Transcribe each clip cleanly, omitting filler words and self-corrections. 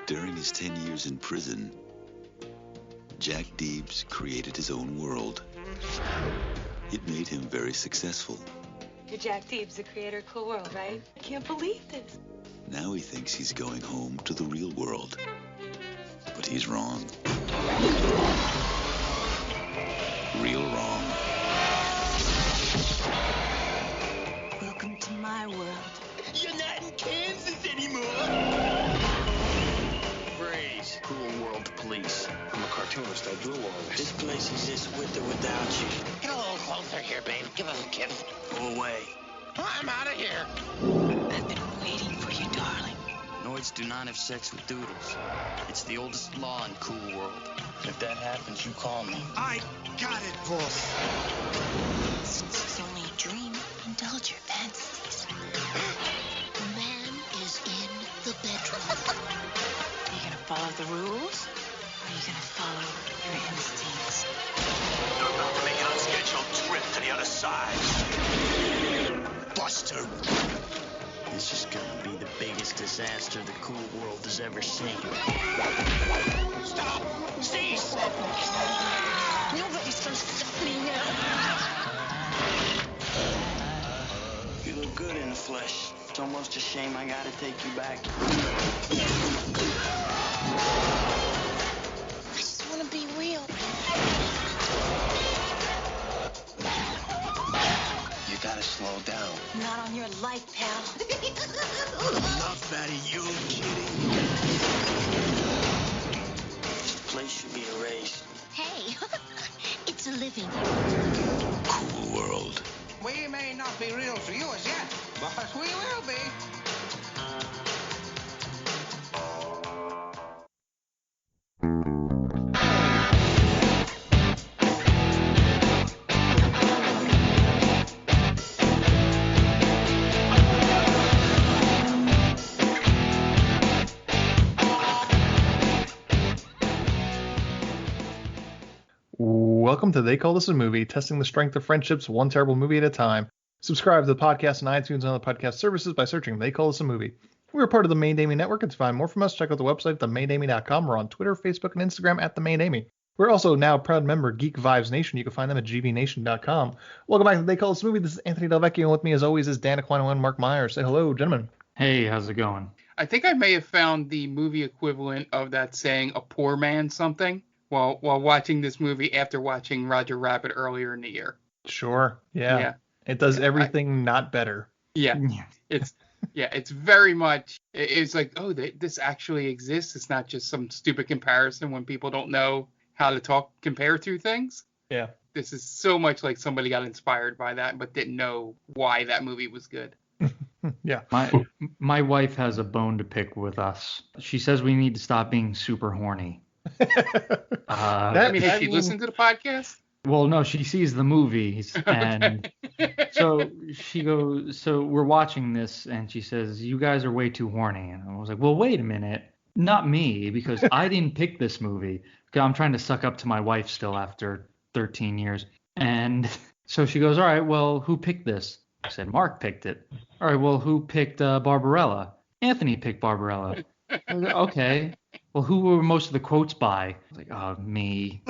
During his 10 years in prison, Jack Deebs created his own world. It made him very successful. You're Jack Deebs, the creator of Cool World, right? I can't believe this. Now he thinks he's going home to the real world. But he's wrong. Real wrong. Welcome to my world. You're not in Kansas anymore. Freeze. Cool World Police. I'm a cartoonist. I drew all this. This place exists with or without you. Get a little closer here, babe. Give us a kiss. Go away. I'm out of here. I've been waiting for you, darling. Noids do not have sex with doodles. It's the oldest law in Cool World. If that happens, you call me. I got it, boss. Since it's only a dream, indulge your fantasies. The man is in the bedroom. Are you gonna follow the rules? Or are you gonna follow your instincts? You're about to make an unscheduled trip to the other side. Buster. This is gonna be the biggest disaster the Cool World has ever seen. Stop! Cease! Nobody's gonna stop me now. You look good in the flesh. It's almost a shame I gotta take you back. I just want to be real. You gotta slow down. Not on your life, pal. Enough out of you, kitty. This place should be erased. Hey, it's a living. Cool World. We may not be real to you as yet, but we will be. Welcome to They Call This a Movie, testing the strength of friendships one terrible movie at a time. Subscribe to the podcast on iTunes and other podcast services by searching They Call This a Movie. We're part of the Main Damie Network, and to find more from us, check out the website, themaindamie.com. We're on Twitter, Facebook, and Instagram at The Main Damie. We're also now a proud member of Geek Vibes Nation. You can find them at gbnation.com. Welcome back to They Call This a Movie. This is Anthony Delvecchio, and with me, as always, is Dan Aquino and Mark Myers. Say hello, gentlemen. Hey, how's it going? I think I may have found the movie equivalent of that saying, a poor man something, while watching this movie after watching Roger Rabbit earlier in the year. Sure. Yeah. It does everything not better. Yeah. It's very much, it's like, oh, this actually exists. It's not just some stupid comparison when people don't know how to compare two things. Yeah. This is so much like somebody got inspired by that, but didn't know why that movie was good. Yeah. My wife has a bone to pick with us. She says we need to stop being super horny. Has she listened to the podcast? Well, no, she sees the movies, and so she goes, so we're watching this, and she says, you guys are way too horny. And I was like, well, wait a minute. Not me, because I didn't pick this movie. I'm trying to suck up to my wife still after 13 years. And so she goes, all right, well, who picked this? I said, Mark picked it. All right, well, who picked Barbarella? Anthony picked Barbarella. Okay. Well, who were most of the quotes by? I was like, oh, me.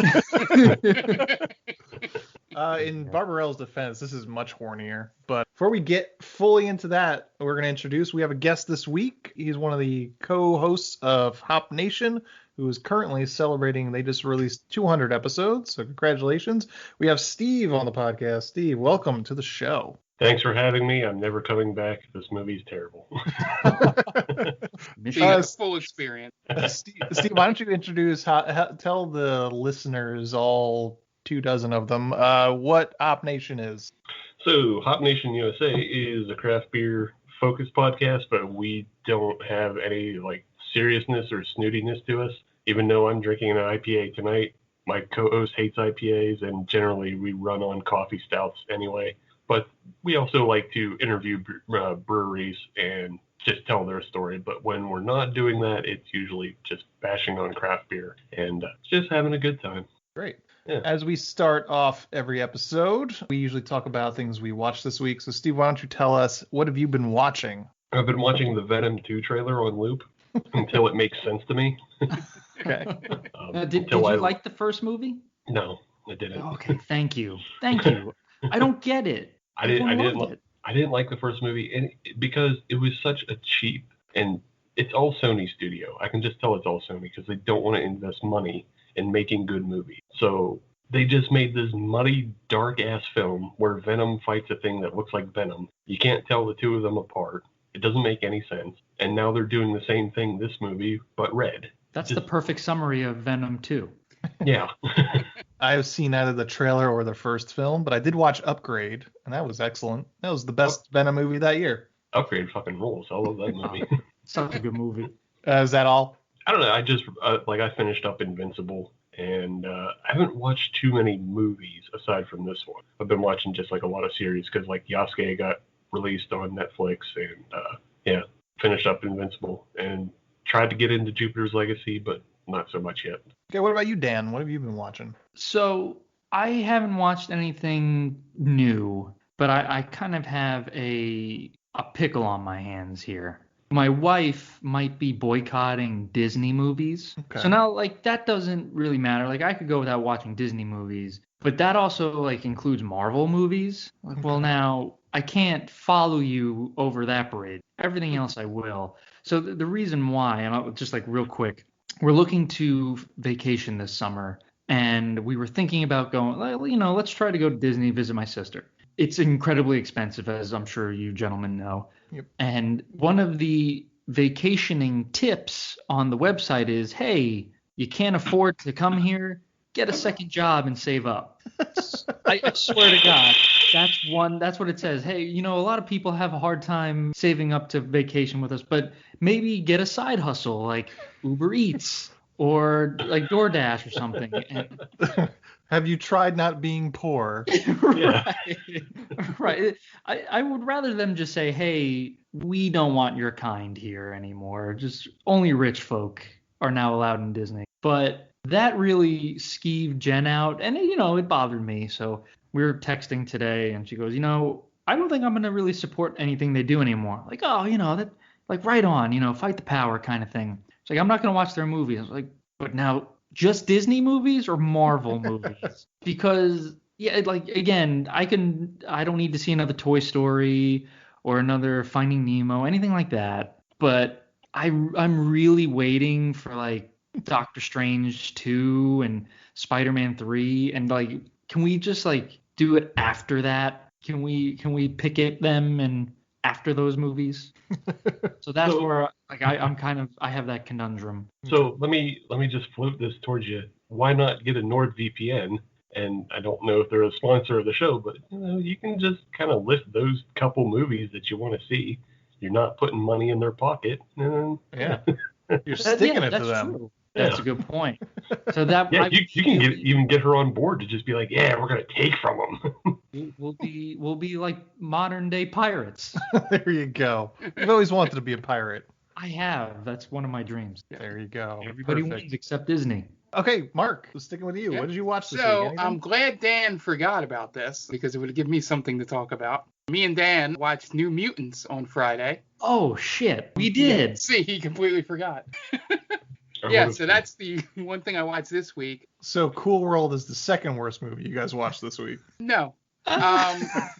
In Barbarella's defense, this is much hornier. But before we get fully into that, we have a guest this week. He's one of the co-hosts of Hop Nation, who is currently celebrating, they just released 200 episodes, so congratulations. We have Steve on the podcast. Steve, welcome to the show. Thanks for having me. I'm never coming back. This movie's terrible. Full experience. Steve, why don't you introduce, tell the listeners, all 24 of them, what Hop Nation is. So, Hop Nation USA is a craft beer focused podcast, but we don't have any seriousness or snootiness to us. Even though I'm drinking an IPA tonight, my co-host hates IPAs, and generally we run on coffee stouts anyway. But we also like to interview breweries and just tell their story. But when we're not doing that, it's usually just bashing on craft beer and just having a good time. Great. Yeah. As we start off every episode, we usually talk about things we watched this week. So, Steve, why don't you tell us, what have you been watching? I've been watching the Venom 2 trailer on loop. until it makes sense to me. Okay. Did you like the first movie? No, I didn't. Okay, thank you. I don't get it. I didn't like the first movie, and because it was such a cheap, and it's all Sony studio. I can just tell it's all Sony because they don't want to invest money in making good movies. So they just made this muddy, dark-ass film where Venom fights a thing that looks like Venom. You can't tell the two of them apart. It doesn't make any sense. And now they're doing the same thing this movie, but red. That's the perfect summary of Venom 2. Yeah. I have seen either the trailer or the first film, but I did watch Upgrade, and that was excellent. That was the best Venom movie that year. Upgrade fucking rules. I love that movie. Such a good movie. Is that all? I don't know. I just, I finished up Invincible, and I haven't watched too many movies aside from this one. I've been watching just, like, a lot of series because, like, Yasuke got released on Netflix, and, finished up Invincible, and tried to get into Jupiter's Legacy, but not so much yet. Okay, what about you, Dan? What have you been watching? So I haven't watched anything new, but I kind of have a pickle on my hands here. My wife might be boycotting Disney movies. Okay. So now, like, that doesn't really matter. Like, I could go without watching Disney movies, but that also, like, includes Marvel movies. Like, well, now I can't follow you over that bridge. Everything else I will. So the reason why, and I'll just, like, real quick, we're looking to vacation this summer, and we were thinking about going, let's try to go to Disney, visit my sister. It's incredibly expensive, as I'm sure you gentlemen know. Yep. And one of the vacationing tips on the website is, hey, you can't afford to come here, get a second job and save up. I swear to God, that's what it says. Hey, a lot of people have a hard time saving up to vacation with us, but maybe get a side hustle like Uber Eats or like DoorDash or something. Have you tried not being poor? Right. I would rather them just say, hey, we don't want your kind here anymore. Just only rich folk are now allowed in Disney. But that really skeeved Jen out, and it bothered me. So we were texting today, and she goes, I don't think I'm going to really support anything they do anymore. Like, that, like, right on, fight the power kind of thing. It's like, I'm not going to watch their movies. I was like, but now just Disney movies or Marvel movies? Because, like, again, I don't need to see another Toy Story or another Finding Nemo, anything like that. But I'm really waiting for, like, Doctor Strange 2 and Spider-Man 3, and, like, can we just, like, do it after that? Can we picket them and after those movies? So that's where, like, I have that conundrum. So let me just float this towards you. Why not get a NordVPN? And I don't know if they're a sponsor of the show, but you can just kind of list those couple movies that you want to see. You're not putting money in their pocket. Yeah. You're sticking it to them. True. That's a good point. So that you can even get her on board to just be like, yeah, we're gonna take from them. We'll be like modern day pirates. There you go. I've always wanted to be a pirate. I have. That's one of my dreams. There you go. Everybody wins except Disney. Okay, Mark, sticking with you. Yeah. What did you watch this week? So I'm glad Dan forgot about this because it would give me something to talk about. Me and Dan watched New Mutants on Friday. Oh shit, we did. Yeah, see, he completely forgot. Yeah, so that's the one thing I watched this week. So Cool World is the second worst movie you guys watched this week. No.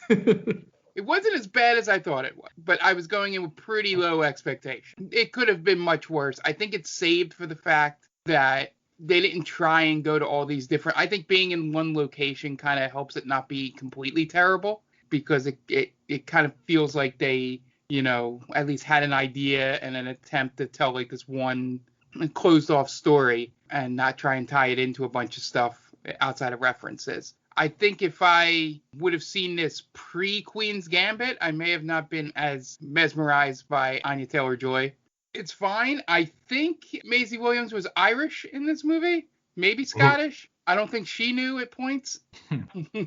It wasn't as bad as I thought it was, but I was going in with pretty low expectation. It could have been much worse. I think it's saved for the fact that they didn't try and go to all these different... I think being in one location kind of helps it not be completely terrible, because it kind of feels like they, at least had an idea and an attempt to tell, like, this one closed off story and not try and tie it into a bunch of stuff outside of references. I think if I would have seen this pre-Queen's Gambit, I may have not been as mesmerized by Anya Taylor-Joy. It's fine. I think Maisie Williams was Irish in this movie, maybe Scottish. I don't think she knew at points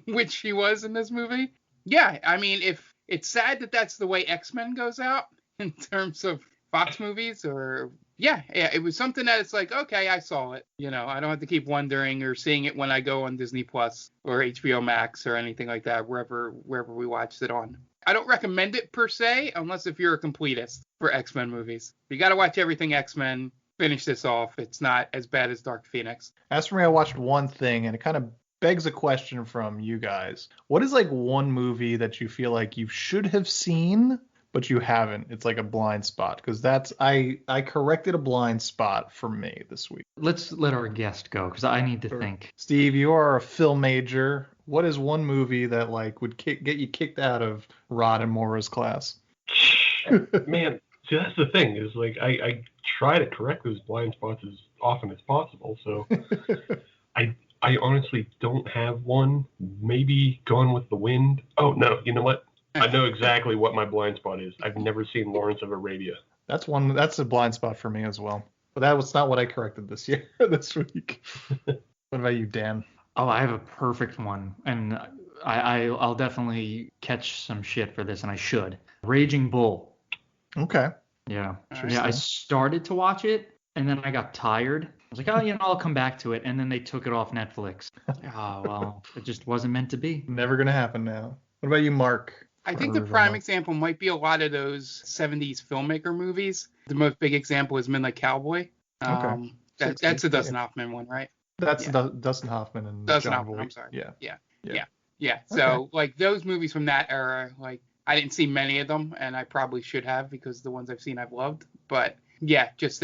which she was in this movie. Yeah, I mean, if it's sad that that's the way X-Men goes out in terms of Fox movies, or yeah, it was something that it's like, okay, I saw it. I don't have to keep wondering or seeing it when I go on Disney Plus or HBO Max or anything like that, wherever we watched it on. I don't recommend it per se, unless if you're a completist for X-Men movies. You got to watch everything X-Men. Finish this off. It's not as bad as Dark Phoenix. As for me, I watched one thing, and it kind of begs a question from you guys. What is like one movie that you feel like you should have seen, but you haven't? It's like a blind spot, because that's I corrected a blind spot for me this week. Let's let our guest go, because I need to think. Steve, you are a film major. What is one movie that like would get you kicked out of Rod and Mora's class? Man, see, that's the thing is like I try to correct those blind spots as often as possible. So I honestly don't have one. Maybe Gone with the Wind. Oh no, you know what? I know exactly what my blind spot is. I've never seen Lawrence of Arabia. That's a blind spot for me as well. But that was not what I corrected this week. What about you, Dan? Oh, I have a perfect one, and I'll definitely catch some shit for this, and I should. Raging Bull. Okay. Yeah. Yeah, I started to watch it, and then I got tired. I was like, oh, I'll come back to it, and then they took it off Netflix. Oh, well, it just wasn't meant to be. Never gonna happen now. What about you, Mark? I think the prime example might be a lot of those 70s filmmaker movies. The most big example is Midnight Cowboy. Okay. That's a Dustin Hoffman one, right? That's Dustin Hoffman and Dustin John Hoffman. Voight. I'm sorry. Yeah. Yeah. So like those movies from that era, like I didn't see many of them, and I probably should have because the ones I've seen I've loved. But yeah, just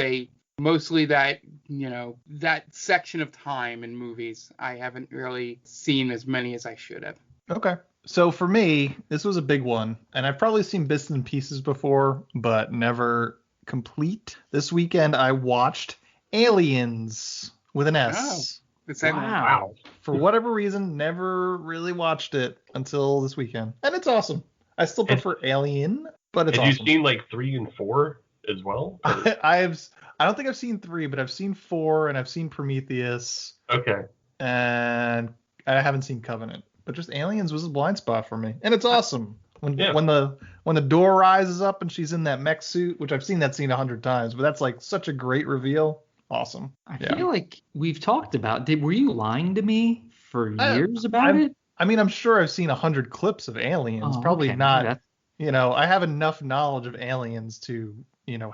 mostly that that section of time in movies I haven't really seen as many as I should have. Okay. So for me, this was a big one, and I've probably seen bits and pieces before, but never complete. This weekend I watched Aliens with an S. Oh, wow. For whatever reason, never really watched it until this weekend, and it's awesome. I still prefer Alien, but it's awesome. Have you seen like 3 and 4 as well? I don't think I've seen 3, but I've seen 4, and I've seen Prometheus. Okay. And I haven't seen Covenant. But just Aliens was a blind spot for me, and it's awesome when the door rises up and she's in that mech suit, which I've seen that scene 100 times, but that's like such a great reveal. Awesome. I feel like we've talked about. Were you lying to me for years about it? I mean, I'm sure I've seen 100 clips of Aliens. Probably not. I have enough knowledge of Aliens to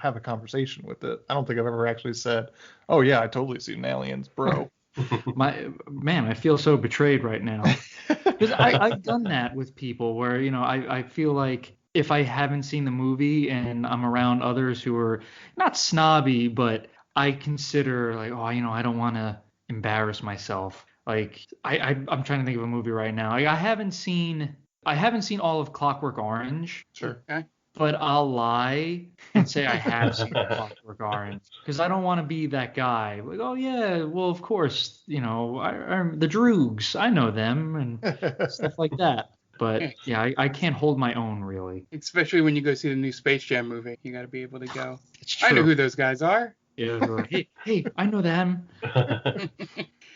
have a conversation with it. I don't think I've ever actually said, "Oh yeah, I totally seen Aliens, bro." I feel so betrayed right now. Because I've done that with people where, I feel like if I haven't seen the movie and I'm around others who are not snobby, but I consider like, I don't want to embarrass myself. Like I'm trying to think of a movie right now. I haven't seen all of Clockwork Orange. Sure. Okay. But I'll lie and say I have seen Clockwork Orange because I don't want to be that guy. Like, oh yeah, well of course, the Droogs, I know them and stuff like that. But yeah, I can't hold my own really. Especially when you go see the new Space Jam movie, you got to be able to go. It's true. I know who those guys are. Yeah. Hey, I know them.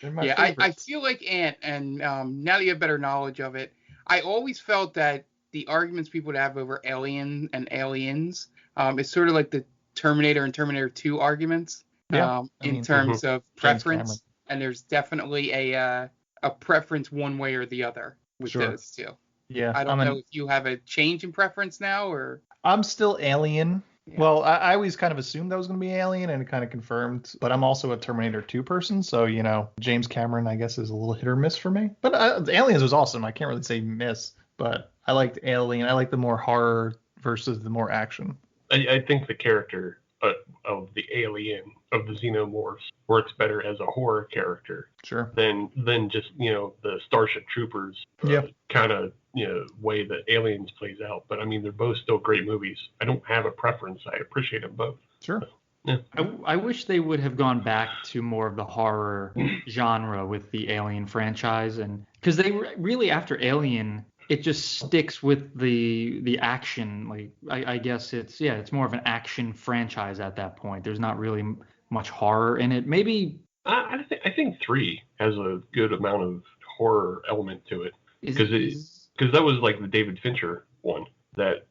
Yeah, I feel like Ant, and now that you have better knowledge of it, I always felt that the arguments people would have over Alien and Aliens is sort of like the Terminator and Terminator 2 arguments in terms of preference. And there's definitely a preference one way or the other with those two. Yeah. I don't know if you have a change in preference now or. I'm still Alien. Yeah. Well, I always kind of assumed that was going to be Alien, and it kind of confirmed. But I'm also a Terminator 2 person, so James Cameron, I guess, is a little hit or miss for me. But Aliens was awesome. I can't really say miss, but I liked Alien. I like the more horror versus the more action. I think the character of the alien, of the xenomorphs, works better as a horror character. Sure. Than just the Starship Troopers kind of way that Aliens plays out. But I mean, they're both still great movies. I don't have a preference. I appreciate them both. Sure. So, yeah. I wish they would have gone back to more of the horror genre with the Alien franchise, and because they really after Alien, it just sticks with the action. Like I guess it's more of an action franchise at that point. There's not really much horror in it. Maybe I think 3 has a good amount of horror element to it because that was like the David Fincher one.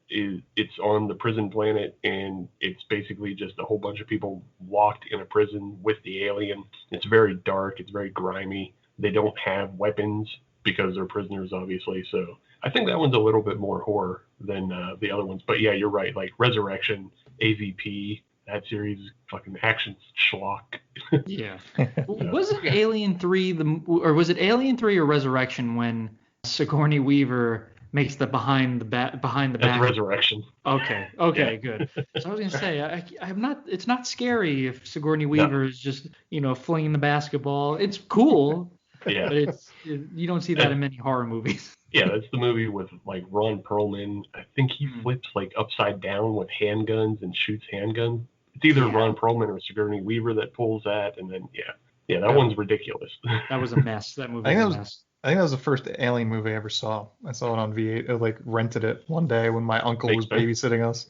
It's on the prison planet, and it's basically just a whole bunch of people locked in a prison with the alien. It's very dark. It's very grimy. They don't have weapons because they're prisoners, obviously. So I think that one's a little bit more horror than the other ones. But yeah, you're right. Like Resurrection, AVP, that series, fucking action schlock. Yeah. Was it Alien 3 or was it Alien 3 or Resurrection when Sigourney Weaver makes the behind the back? That's Resurrection. Okay, Yeah. good. So I was gonna say I'm not. It's not scary if Sigourney Weaver is just flinging the basketball. It's cool. Yeah. But you don't see that in many horror movies. Yeah, that's the movie with like Ron Perlman. I think he flips like upside down with handguns and shoots handguns. It's either Ron Perlman or Sigourney Weaver that pulls that, and then that one's ridiculous. That was a mess. That movie was a mess. I think that was the first Alien movie I ever saw. I saw it on V8. I like rented it one day when my uncle was babysitting us.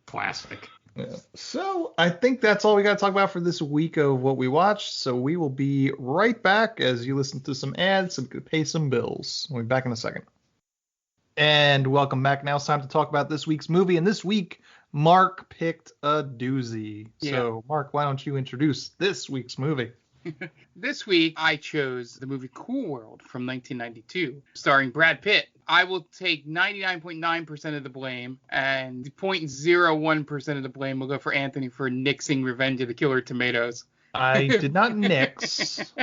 Classic. Yeah. So I think that's all we got to talk about for this week of what we watched. So we will be right back as you listen to some ads and pay some bills. We'll be back in a second. And welcome back. Now it's time to talk about this week's movie. And this week, Mark picked a doozy. Yeah. So Mark, why don't you introduce this week's movie? This week, I chose the movie Cool World from 1992, starring Brad Pitt. I will take 99.9% of the blame, and 0.01% of the blame will go for Anthony for nixing Revenge of the Killer Tomatoes. I did not nix.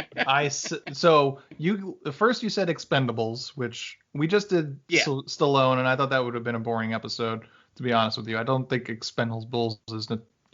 So first you said Expendables, which we just did Stallone, and I thought that would have been a boring episode, to be honest with you. I don't think Expendables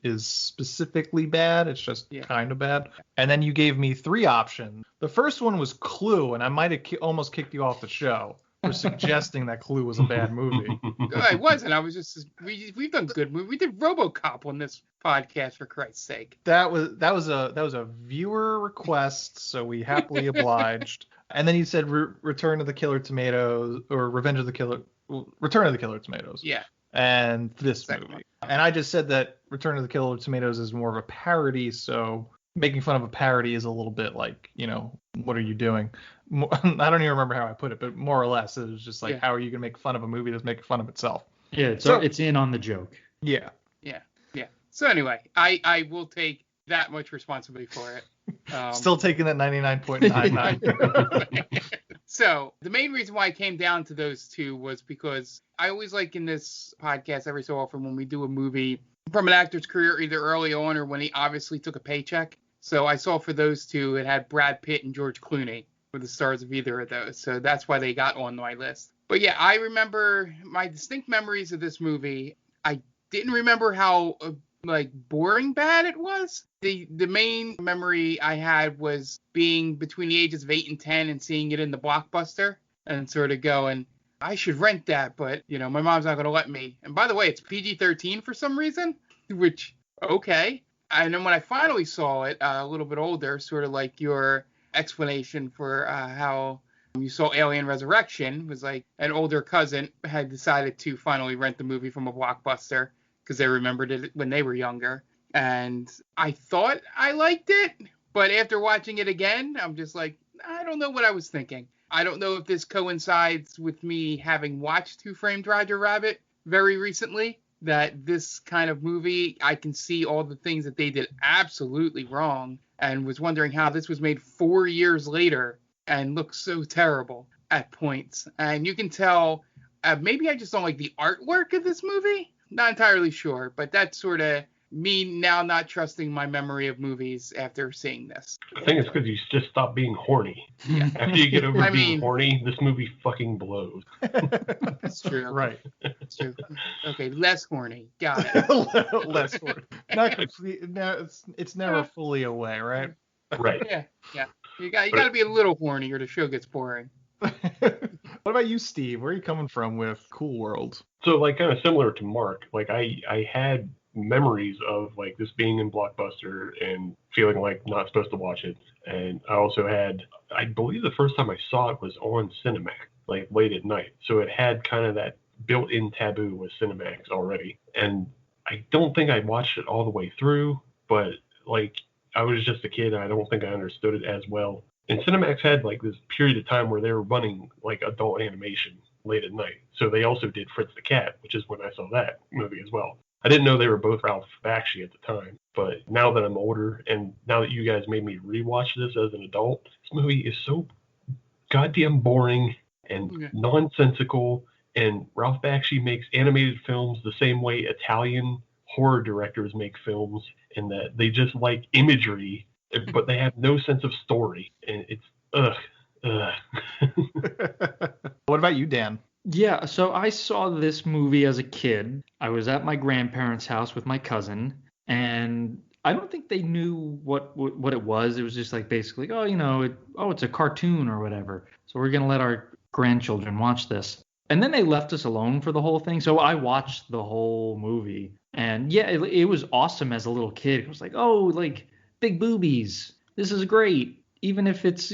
is specifically bad. It's just kind of bad. And then you gave me 3 options. The first one was Clue, and I might have almost kicked you off the show for suggesting that Clue was a bad movie. I wasn't. I was just we've done good movies. We did RoboCop on this podcast, for Christ's sake. That was a viewer request, so we happily obliged. And then you said Return of the Killer Tomatoes or Return of the Killer Tomatoes. Yeah. And this movie. And I just said that Return of the Killer Tomatoes is more of a parody, so making fun of a parody is a little bit like, what are you doing? I don't even remember how I put it, but more or less it was just like, how are you going to make fun of a movie that's making fun of itself? Yeah, it's in on the joke. Yeah. So anyway, I will take that much responsibility for it. Still taking that 99.99. So the main reason why I came down to those two was because I always like in this podcast every so often when we do a movie from an actor's career, either early on or when he obviously took a paycheck. So I saw for those two, it had Brad Pitt and George Clooney were the stars of either of those. So that's why they got on my list. But yeah, I remember my distinct memories of this movie. I didn't remember how boring bad it was. The main memory I had was being between the ages of 8 and 10 and seeing it in the Blockbuster and sort of going, I should rent that, but my mom's not going to let me. And by the way, it's PG-13 for some reason, which, okay. And then when I finally saw it a little bit older, sort of like your explanation for how you saw Alien Resurrection was like an older cousin had decided to finally rent the movie from a Blockbuster because they remembered it when they were younger. And I thought I liked it, but after watching it again, I'm just like, I don't know what I was thinking. I don't know if this coincides with me having watched Who Framed Roger Rabbit very recently, that this kind of movie, I can see all the things that they did absolutely wrong and was wondering how this was made 4 years later and looks so terrible at points. And you can tell, maybe I just don't like the artwork of this movie. Not entirely sure, but that's sort of me now not trusting my memory of movies after seeing this. I think it's because you just stop being horny. Yeah. After you get over being horny, this movie fucking blows. That's true. Right. That's true. Okay, less horny. Got it. Less horny. Not complete. No, it's never fully away, right? Right. Yeah. You got to be a little horny or the show gets boring. What about you, Steve? Where are you coming from with Cool World? So, kind of similar to Mark, I had memories of, this being in Blockbuster and feeling like not supposed to watch it. And I also had, I believe the first time I saw it was on Cinemax, late at night. So it had kind of that built-in taboo with Cinemax already. And I don't think I watched it all the way through, but, I was just a kid and I don't think I understood it as well. And Cinemax had this period of time where they were running adult animation late at night. So they also did Fritz the Cat, which is when I saw that movie as well. I didn't know they were both Ralph Bakshi at the time, but now that I'm older and now that you guys made me rewatch this as an adult, this movie is so goddamn boring and nonsensical And Ralph Bakshi makes animated films the same way Italian horror directors make films, in that they just like imagery, but they have no sense of story. And it's ugh. What about you, Dan? Yeah, so I saw this movie as a kid. I was at my grandparents' house with my cousin, and I don't think they knew what it was. It was just like basically, it's a cartoon or whatever. So we're gonna let our grandchildren watch this. And then they left us alone for the whole thing. So I watched the whole movie, and yeah, it was awesome as a little kid. It was like, oh, like big boobies. This is great. Even if it's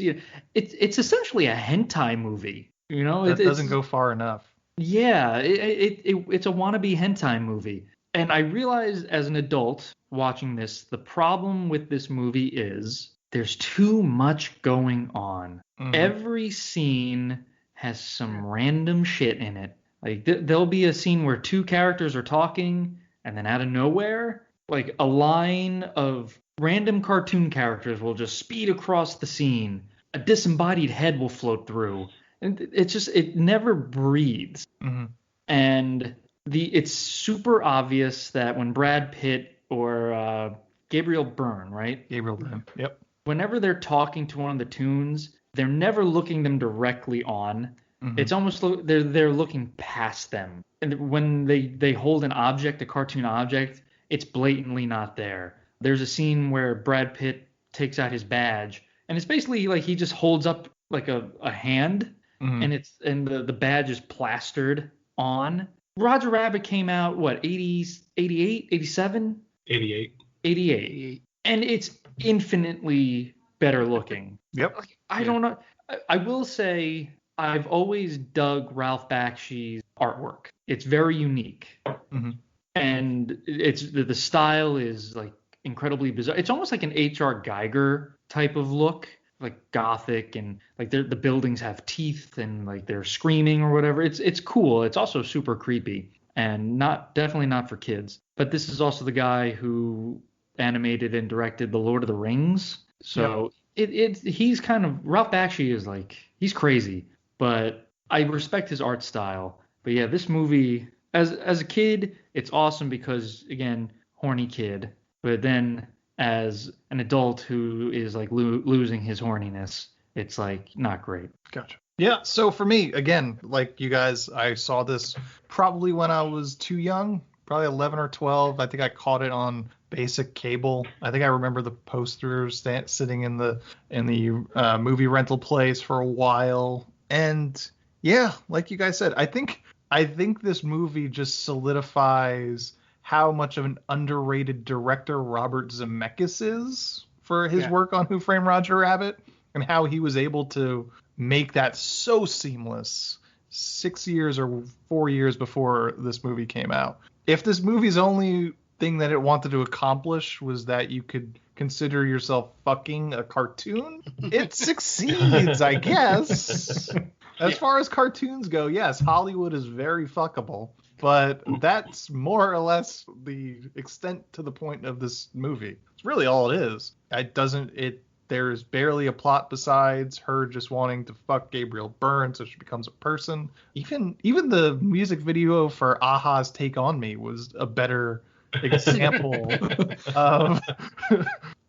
it's essentially a hentai movie. That doesn't go far enough. Yeah, it's a wannabe hentai movie. And I realized as an adult watching this, the problem with this movie is there's too much going on. Mhm. Every scene has some random shit in it. Like there'll be a scene where two characters are talking, and then out of nowhere, like a line of random cartoon characters will just speed across the scene. A disembodied head will float through. And it never breathes. Mm-hmm. And it's super obvious that when Brad Pitt or Gabriel Byrne, right? Gabriel Byrne. Yep. Whenever they're talking to one of the tunes, they're never looking them directly on. Mm-hmm. It's almost they're looking past them. And when they hold an object, a cartoon object, it's blatantly not there. There's a scene where Brad Pitt takes out his badge, and it's basically like he just holds up like a hand. Mm-hmm. And the badge is plastered on. Roger Rabbit came out, what, 88, 87? 88. 88. And it's infinitely better looking. Yep. I don't know. I will say I've always dug Ralph Bakshi's artwork. It's very unique. Mm-hmm. And it's the style is like incredibly bizarre. It's almost like an H.R. Geiger type of look. Like gothic, and like the buildings have teeth and like they're screaming or whatever. It's cool. It's also super creepy and definitely not for kids. But this is also the guy who animated and directed The Lord of the Rings. So he's kind of Ralph Bakshi is like he's crazy, but I respect his art style. But yeah, this movie as a kid, it's awesome because again, horny kid. But then as an adult who is like losing his horniness, it's like not great. Gotcha. Yeah, so for me, again, like you guys, I saw this probably when I was too young, probably 11 or 12. I think I caught it on basic cable. I think I remember the posters sitting in the movie rental place for a while. And yeah, like you guys said, I think this movie just solidifies how much of an underrated director Robert Zemeckis is for his work on Who Framed Roger Rabbit, and how he was able to make that so seamless 6 years or 4 years before this movie came out. If this movie's only thing that it wanted to accomplish was that you could consider yourself fucking a cartoon, it succeeds, I guess. As far as cartoons go, yes, Hollywood is very fuckable. But that's more or less the extent to the point of this movie. It's really all it is. There's barely a plot besides her just wanting to fuck Gabriel Byrne so she becomes a person. Even the music video for Aha's Take On Me was a better example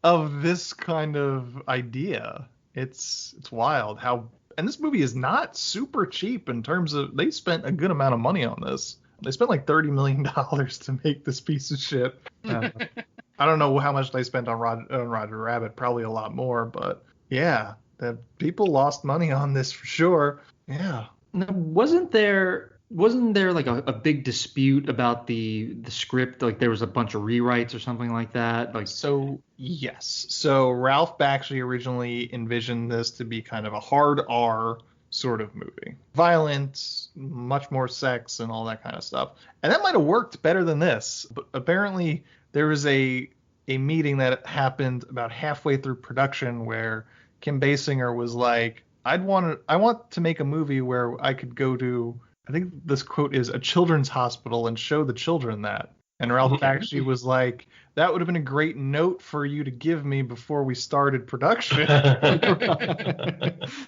of this kind of idea. It's wild how, and this movie is not super cheap in terms of, they spent a good amount of money on this. They spent like $30 million to make this piece of shit. I don't know how much they spent on Roger Rabbit. Probably a lot more. But yeah, the people lost money on this for sure. Yeah. Now, wasn't there like a big dispute about the script? Like there was a bunch of rewrites or something like that? So yes. So Ralph Bakshi originally envisioned this to be kind of a hard R sort of movie. Violent, much more sex and all that kind of stuff. And that might have worked better than this. But apparently there was a meeting that happened about halfway through production where Kim Basinger was like, I want to make a movie where I could go to, I think this quote is, a children's hospital and show the children that. And Ralph Bakshi was like, that would have been a great note for you to give me before we started production. And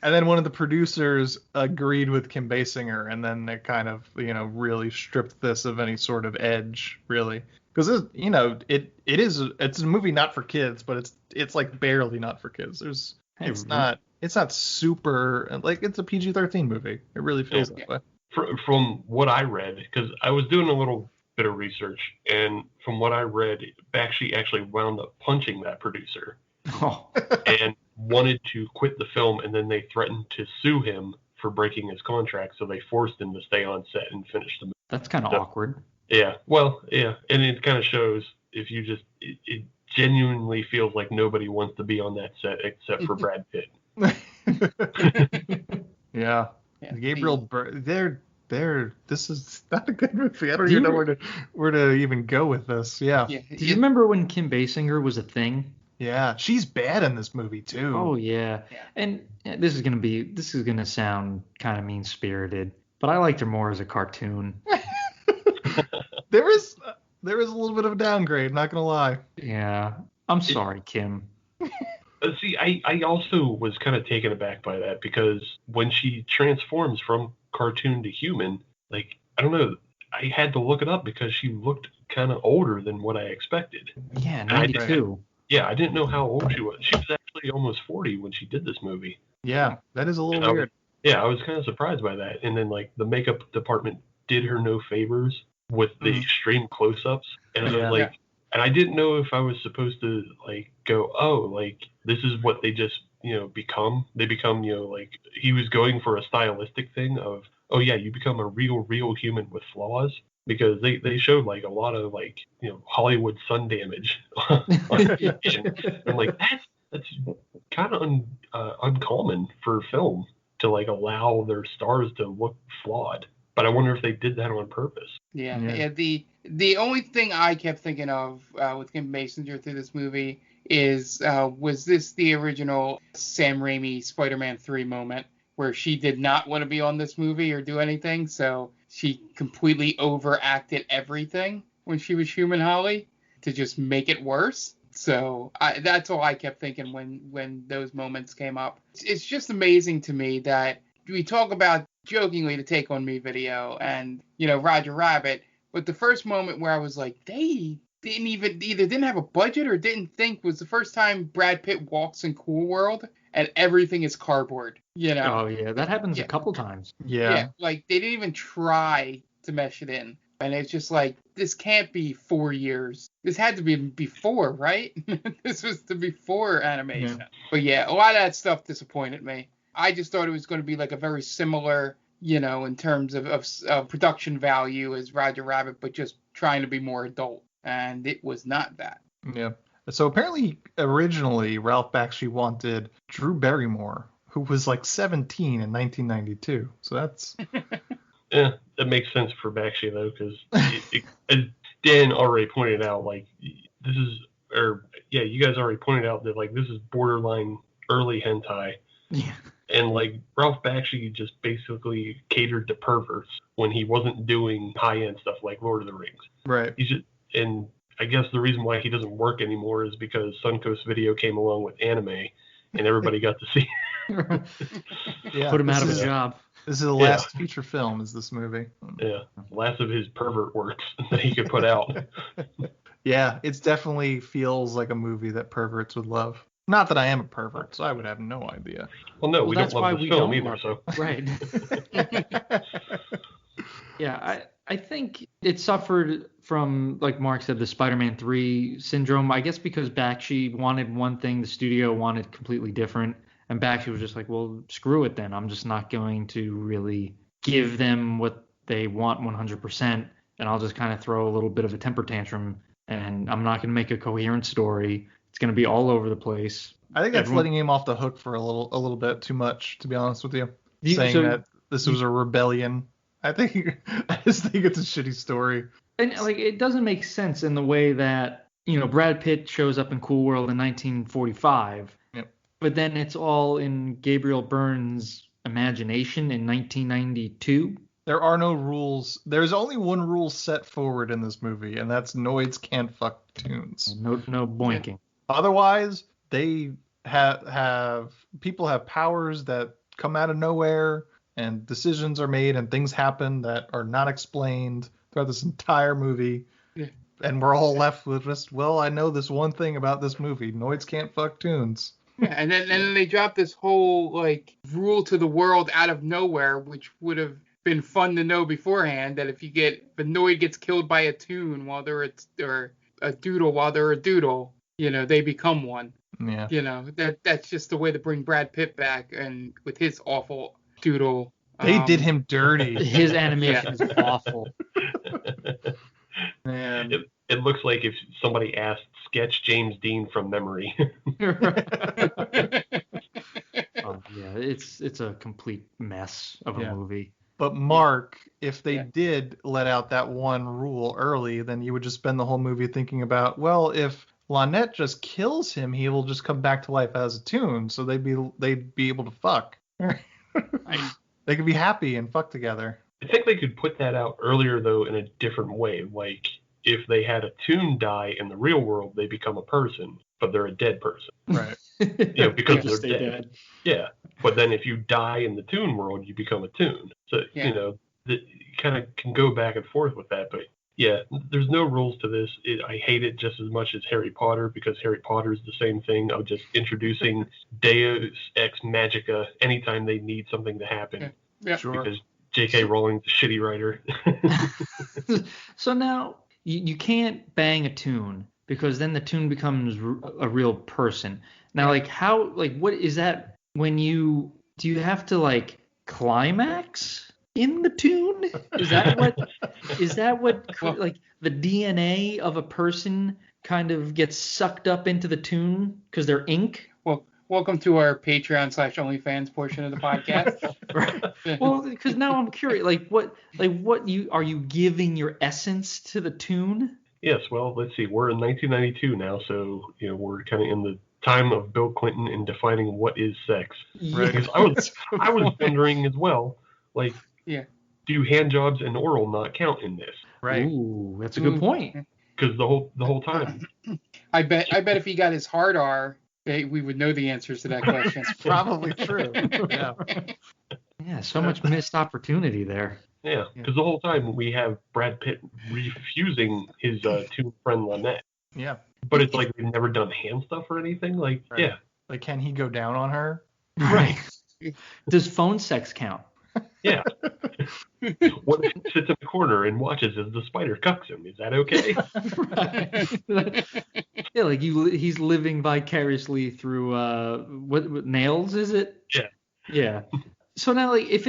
then one of the producers agreed with Kim Basinger, and then they kind of, really stripped this of any sort of edge, really. Because, it's a movie not for kids, but it's like barely not for kids. It's not super, like, it's a PG-13 movie. It really feels that way. From what I read, because I was doing a little bit of research, and from what I read, Bakshi actually wound up punching that producer and wanted to quit the film, and then they threatened to sue him for breaking his contract, so they forced him to stay on set and finish the movie. That's kind of awkward. Yeah, well, yeah, and it kind of shows if you just, it genuinely feels like nobody wants to be on that set except for Brad Pitt. Yeah. Gabriel, this is not a good movie. I don't even know where to even go with this. Yeah. Do you remember when Kim Basinger was a thing? Yeah, she's bad in this movie too. Oh yeah. And this is gonna sound kind of mean spirited, but I liked her more as a cartoon. There is a little bit of a downgrade, not gonna lie. Yeah. I'm sorry, Kim. See, I also was kind of taken aback by that, because when she transforms from cartoon to human, like, I don't know, I had to look it up because she looked kind of older than what I expected. Yeah, 92. I didn't know how old she was. She was actually almost 40 when she did this movie. Yeah, that is a little weird. I was kind of surprised by that. And then, like, the makeup department did her no favors with the extreme close-ups. And I was like, and I didn't know if I was supposed to, like, go, oh, like, this is what they just, become. They become, like, he was going for a stylistic thing of, oh, yeah, you become a real human with flaws. Because they showed, like, a lot of, like, Hollywood sun damage on television. And, like, that's kind of uncommon for film to, like, allow their stars to look flawed. But I wonder if they did that on purpose. Yeah. The only thing I kept thinking of with Kim Basinger through this movie is, was this the original Sam Raimi Spider-Man 3 moment where she did not want to be on this movie or do anything, so she completely overacted everything when she was Human Holly to just make it worse. So that's all I kept thinking when those moments came up. It's just amazing to me that we talk about jokingly the Take On Me video and, Roger Rabbit, but the first moment where I was like, they didn't have a budget or didn't think was the first time Brad Pitt walks in Cool World and everything is cardboard, Oh yeah, that happens a couple times. Yeah. Like they didn't even try to mesh it in. And it's just like, this can't be 4 years. This had to be before, right? This was the before animation. Yeah. But yeah, a lot of that stuff disappointed me. I just thought it was going to be like a very similar, in terms of production value as Roger Rabbit, but just trying to be more adult. And it was not that. Yeah. So apparently, originally, Ralph Bakshi wanted Drew Barrymore, who was like 17 in 1992. So that's... Yeah, that makes sense for Bakshi, though, because as Dan already pointed out, like, this is... you guys already pointed out that, like, this is borderline early hentai. Yeah. And, like, Ralph Bakshi just basically catered to perverts when he wasn't doing high-end stuff like Lord of the Rings. Right. And I guess the reason why he doesn't work anymore is because Suncoast Video came along with anime, and everybody got to see it. Yeah, put him out of a job. This is the last feature film, is this movie. Yeah, last of his pervert works that he could put out. Yeah, it definitely feels like a movie that perverts would love. Not that I am a pervert, so I would have no idea. Well, no, we don't love this film either, so. Right. Yeah, I think it suffered from, like Mark said, the Spider-Man 3 syndrome. I guess because Bakshi wanted one thing, the studio wanted completely different. And Bakshi was just like, well, screw it then. I'm just not going to really give them what they want 100%. And I'll just kind of throw a little bit of a temper tantrum. And I'm not going to make a coherent story. It's going to be all over the place. I think that's letting him off the hook for a little bit too much, to be honest with you. Saying that this was a rebellion. I just think it's a shitty story. And like, it doesn't make sense in the way that, Brad Pitt shows up in Cool World in 1945. Yep. But then it's all in Gabriel Byrne's imagination in 1992. There are no rules. There's only one rule set forward in this movie, and that's Noids can't fuck tunes. No boinking. Otherwise, they have people have powers that come out of nowhere, and decisions are made, and things happen that are not explained throughout this entire movie. Yeah. And we're all left with just, well, I know this one thing about this movie: Noids can't fuck tunes. Yeah, and then they dropped this whole like rule to the world out of nowhere, which would have been fun to know beforehand. That if the Noid gets killed by a tune while they're or a doodle while they're a doodle, they become one. Yeah. That's just the way to bring Brad Pitt back, and with his awful doodle. They did him dirty. His animation is awful. Man. It looks like if somebody asked sketch James Dean from memory. Oh, yeah, it's a complete mess of a movie. But Mark, if they did let out that one rule early, then you would just spend the whole movie thinking about, well, if Lynette just kills him, he will just come back to life as a tune, so they'd be able to fuck. They could be happy and fuck together. I think they could put that out earlier, though, in a different way. Like, if they had a tune die in the real world, they become a person, but they're a dead person. Right. Because they're dead. Yeah. But then if you die in the tune world, you become a tune. So, you kind of can go back and forth with that. But, yeah, there's no rules to this. I hate it just as much as Harry Potter, because Harry Potter is the same thing of just introducing Deus Ex Magica anytime they need something to happen. Yeah. Sure. Because J.K. Rowling's a shitty writer. So now you can't bang a tune, because then the tune becomes a real person. Now, what is that when do you have to climax in the tune? Is that what like the DNA of a person kind of gets sucked up into the tune because they're ink? Well, welcome to our Patreon/OnlyFans portion of the podcast. Right. Well, because now I'm curious, what are you giving your essence to the tune? Yes, well, let's see. We're in 1992 now, so we're kind of in the time of Bill Clinton in defining what is sex. Right? Because I was wondering as well, do hand jobs and oral not count in this? Right. Ooh, that's a good point. Because the whole time. I bet if he got his hard R, we would know the answers to that question. It's probably true. Yeah. Yeah, so much missed opportunity there. Yeah, because the whole time we have Brad Pitt refusing his tune friend Lynette. Yeah. But it's like they've never done hand stuff or anything. Like, right. Yeah. Like, can he go down on her? Right. Does phone sex count? Yeah. What if he sits in the corner and watches as the spider cucks him? Is that okay? Right. Yeah, he's living vicariously through what nails is it? Yeah. Yeah. So now, if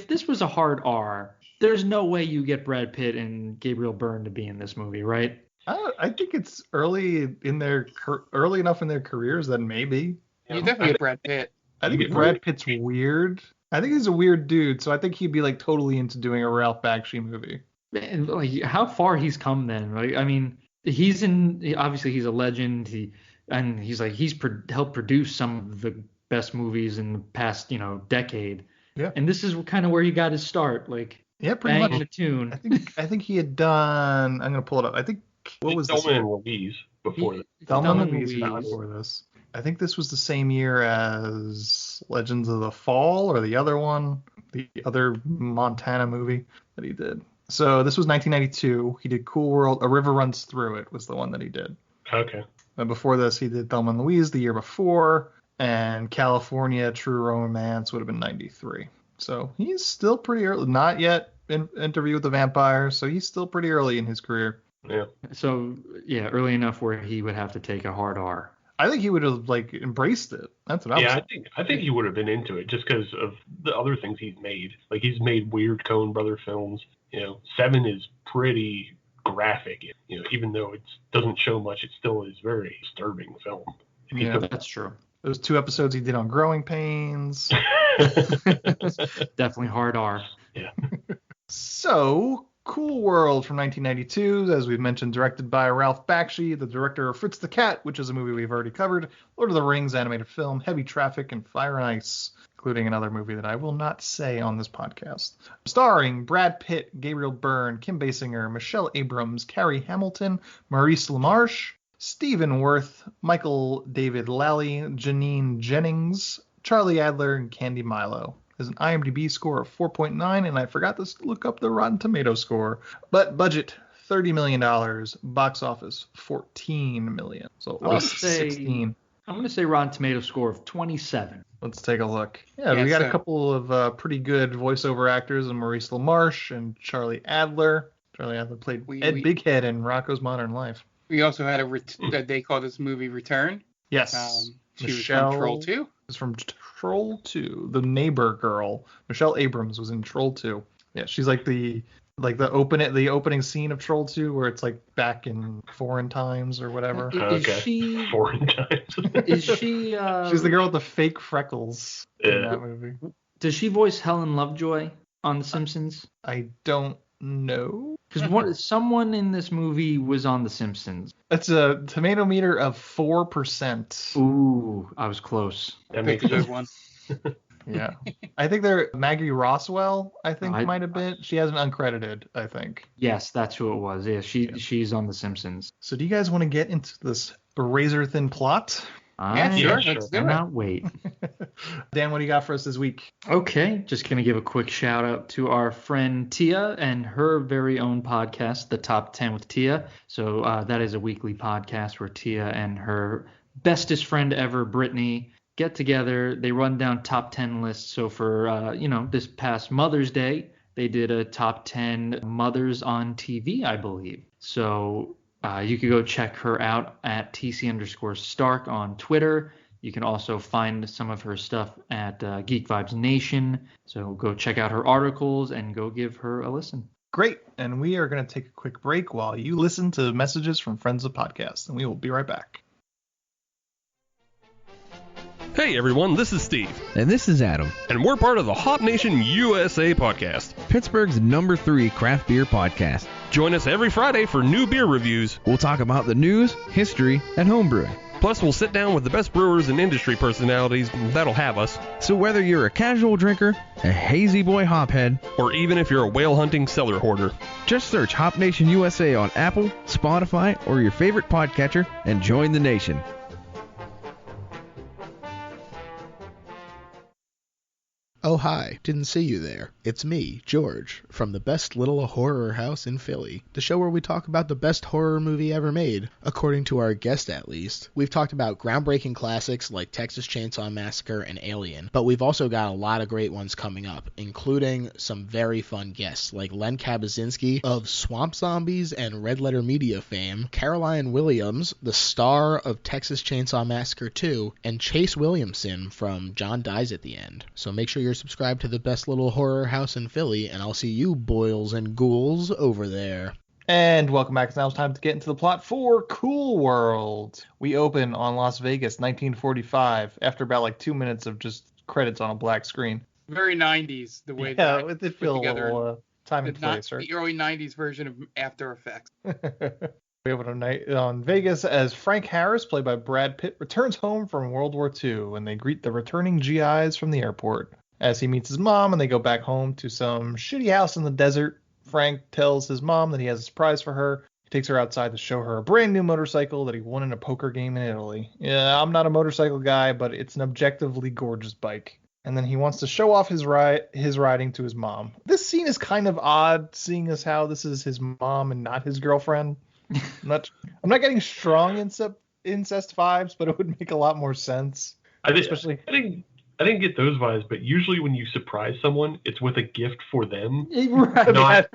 this was a hard R, there's no way you get Brad Pitt and Gabriel Byrne to be in this movie, right? I think it's early enough in their careers that maybe. You definitely get Brad Pitt. I think Brad Pitt's weird. I think he's a weird dude, so I think he'd be totally into doing a Ralph Bakshi movie. And how far he's come then, right? I mean, obviously he's a legend. He's helped produce some of the best movies in the past, decade. Yeah. And this is kind of where he got his start, yeah, pretty much. a tune. I think he had done. I'm gonna pull it up. I think what was this? Thelma and Louise before this. Thelma and Louise before this. I think this was the same year as Legends of the Fall, or the other one, the other Montana movie that he did. So this was 1992. He did Cool World. A River Runs Through It was the one that he did. Okay. And before this, he did Thelma and Louise the year before, and California True Romance would have been 93. So he's still pretty early. Not yet in Interview with the Vampire, so he's still pretty early in his career. Yeah. So yeah, early enough where he would have to take a hard R. I think he would have embraced it. That's what I was saying. I think he would have been into it just because of the other things he's made. He's made weird Coen Brother films. Seven is pretty graphic. Even though it doesn't show much, it still is very disturbing film. Yeah, that's true. Those 2 episodes he did on Growing Pains. Definitely hard R. Yeah. So, Cool World from 1992, as we've mentioned, directed by Ralph Bakshi, the director of Fritz the Cat, which is a movie we've already covered, Lord of the Rings animated film, Heavy Traffic, and Fire and Ice, including another movie that I will not say on this podcast. Starring Brad Pitt, Gabriel Byrne, Kim Basinger, Michelle Abrams, Carrie Hamilton, Maurice LaMarche, Stephen Worth, Michael David Lally, Janine Jennings, Charlie Adler, and Candy Milo. Has an IMDb score of 4.9, and I forgot to look up the Rotten Tomato score. But budget, $30 million. Box office, $14 million. So lost 16. I'm going to say Rotten Tomato score of 27. Let's take a look. Yeah, we got a couple of pretty good voiceover actors in Maurice LaMarche and Charlie Adler. Charlie Adler played Ed Big Head in Rocko's Modern Life. We also had they call this movie Return. Yes. She was from Troll 2. Was from Troll 2, the neighbor girl. Michelle Abrams was in Troll 2. Yeah, she's like the opening scene of Troll 2 where it's like back in foreign times or whatever. Is she foreign times? Is she she's the girl with the fake freckles in that movie. Does she voice Helen Lovejoy on The Simpsons? I don't know. Because someone in this movie was on The Simpsons. It's a tomato meter of 4%. Ooh, I was close. That makes a good one. Yeah. I think Maggie Roswell, might have been. She has an uncredited, I think. Yes, that's who it was. Yeah, she's on The Simpsons. So do you guys want to get into this razor thin plot? Sure. Let's do it. Cannot wait. Dan, what do you got for us this week? Okay, just going to give a quick shout out to our friend Tia and her very own podcast, The Top 10 with Tia. So that is a weekly podcast where Tia and her bestest friend ever, Brittany, get together. They run down top 10 lists. So for, this past Mother's Day, they did a top 10 mothers on TV, I believe. So you could go check her out at TC_Stark on Twitter. You can also find some of her stuff at Geek Vibes Nation. So go check out her articles and go give her a listen. Great. And we are going to take a quick break while you listen to messages from friends of the podcast. And we will be right back. Hey everyone, this is Steve. And this is Adam. And we're part of the HopNation USA podcast, Pittsburgh's #3 craft beer podcast. Join us every Friday for new beer reviews. We'll talk about the news, history, and homebrewing. Plus, we'll sit down with the best brewers and industry personalities that'll have us. So whether you're a casual drinker, a hazy boy hophead, or even if you're a whale hunting cellar hoarder, just search HopNation USA on Apple, Spotify, or your favorite podcatcher and join the nation. Oh hi, didn't see you there. It's me, George, from the best little horror house in Philly, the show where we talk about the best horror movie ever made, according to our guest at least. We've talked about groundbreaking classics like Texas Chainsaw Massacre and Alien, but we've also got a lot of great ones coming up, including some very fun guests like Len Kabaczynski of Swamp Zombies and Red Letter Media fame, Caroline Williams, the star of Texas Chainsaw Massacre 2, and Chase Williamson from John Dies at the End. So make sure you're subscribed to the best little horror house in Philly, and I'll see you boils and ghouls over there. And welcome back. Now it's time to get into the plot for Cool World. We open on Las Vegas, 1945, after about 2 minutes of just credits on a black screen. Very 90s, the way that it did feel a little time and place, right? The early 90s version of After Effects. We open on Vegas as Frank Harris, played by Brad Pitt, returns home from World War II, and they greet the returning GIs from the airport. As he meets his mom and they go back home to some shitty house in the desert, Frank tells his mom that he has a surprise for her. He takes her outside to show her a brand new motorcycle that he won in a poker game in Italy. Yeah, I'm not a motorcycle guy, but it's an objectively gorgeous bike. And then he wants to show off his riding to his mom. This scene is kind of odd, seeing as how this is his mom and not his girlfriend. I'm not getting strong incest vibes, but it would make a lot more sense. I didn't get those vibes, but usually when you surprise someone, it's with a gift for them, right, not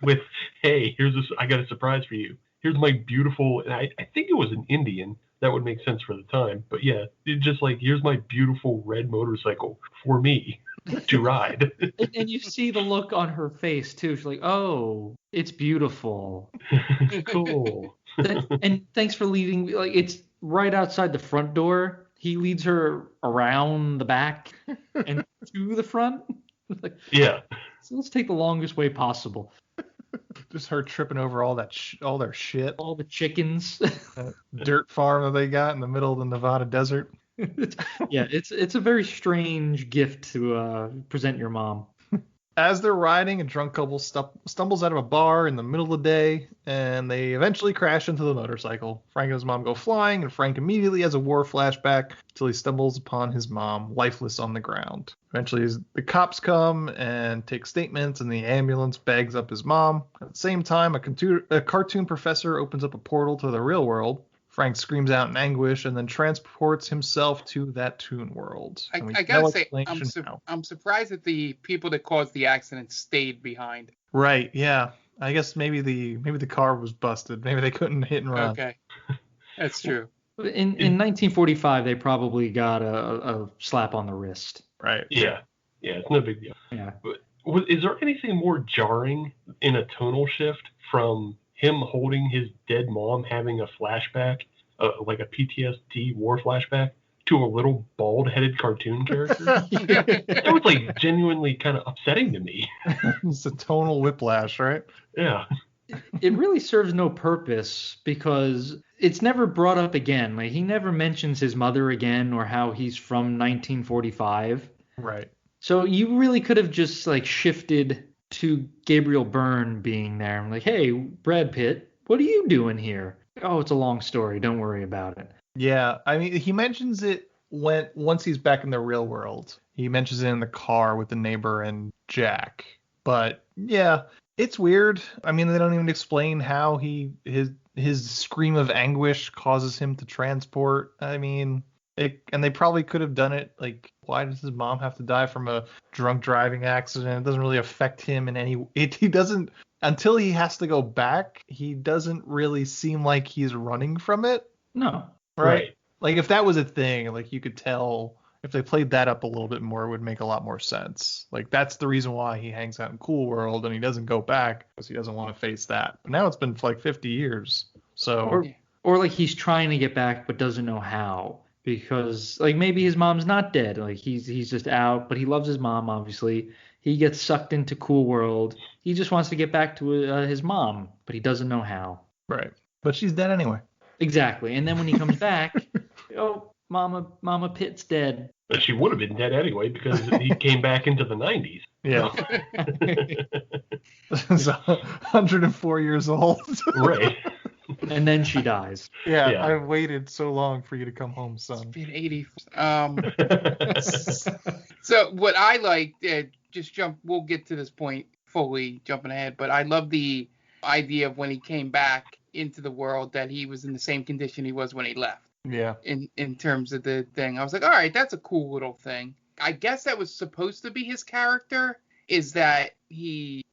with, hey, I got a surprise for you. Here's my beautiful, and I think it was an Indian. That would make sense for the time, but yeah, it's just here's my beautiful red motorcycle for me to ride. And you see the look on her face too. She's like, oh, it's beautiful. Cool. And thanks for leading me. It's right outside the front door. He leads her around the back and to the front. Yeah. let's take the longest way possible. Just her tripping over all that all their shit. All the chickens. That dirt farm that they got in the middle of the Nevada desert. Yeah, it's a very strange gift to present your mom. As they're riding, a drunk couple stumbles out of a bar in the middle of the day, and they eventually crash into the motorcycle. Frank and his mom go flying, and Frank immediately has a war flashback until he stumbles upon his mom, lifeless on the ground. Eventually, the cops come and take statements, and the ambulance bags up his mom. At the same time, a cartoon professor opens up a portal to the real world. Frank screams out in anguish and then transports himself to that toon world. I gotta say, I'm surprised that the people that caused the accident stayed behind. Right, yeah. I guess maybe the car was busted. Maybe they couldn't hit and run. Okay, that's true. In 1945, they probably got a slap on the wrist. Right. Yeah, it's no big deal. Yeah. But is there anything more jarring in a tonal shift from him holding his dead mom having a flashback, like a PTSD war flashback, to a little bald-headed cartoon character? That was like genuinely kind of upsetting to me. It's a tonal whiplash, right? Yeah. It really serves no purpose because it's never brought up again. Like, he never mentions his mother again or how he's from 1945. Right. So you really could have just like shifted to Gabriel Byrne being there. I'm like, hey, Brad Pitt, what are you doing here? Oh, it's a long story. Don't worry about it. Yeah, I mean, he mentions it once he's back in the real world. He mentions it in the car with the neighbor and Jack. But yeah, it's weird. I mean, they don't even explain how his scream of anguish causes him to transport. I mean, and they probably could have done it like, why does his mom have to die from a drunk driving accident? It doesn't really affect him in any. He doesn't, until he has to go back. He doesn't really seem like he's running from it. No. Right. Like, if that was a thing, like, you could tell if they played that up a little bit more, it would make a lot more sense. Like, that's the reason why he hangs out in Cool World and he doesn't go back, because he doesn't want to face that. But now it's been like 50 years. So. Or like he's trying to get back but doesn't know how. Because, like, maybe his mom's not dead. Like, he's just out, but he loves his mom, obviously. He gets sucked into Cool World. He just wants to get back to his mom, but he doesn't know how. Right. But she's dead anyway. Exactly. And then when he comes back, oh, Mama Pitt's dead. But she would have been dead anyway because he came back into the 90s. Yeah. So 104 years old. Right. And then she dies. Yeah, I've waited so long for you to come home, son. It's been 80. So what I like, we'll get to this point fully, jumping ahead, but I love the idea of when he came back into the world that he was in the same condition he was when he left. Yeah. In terms of the thing, I was like, all right, that's a cool little thing. I guess that was supposed to be his character, is that he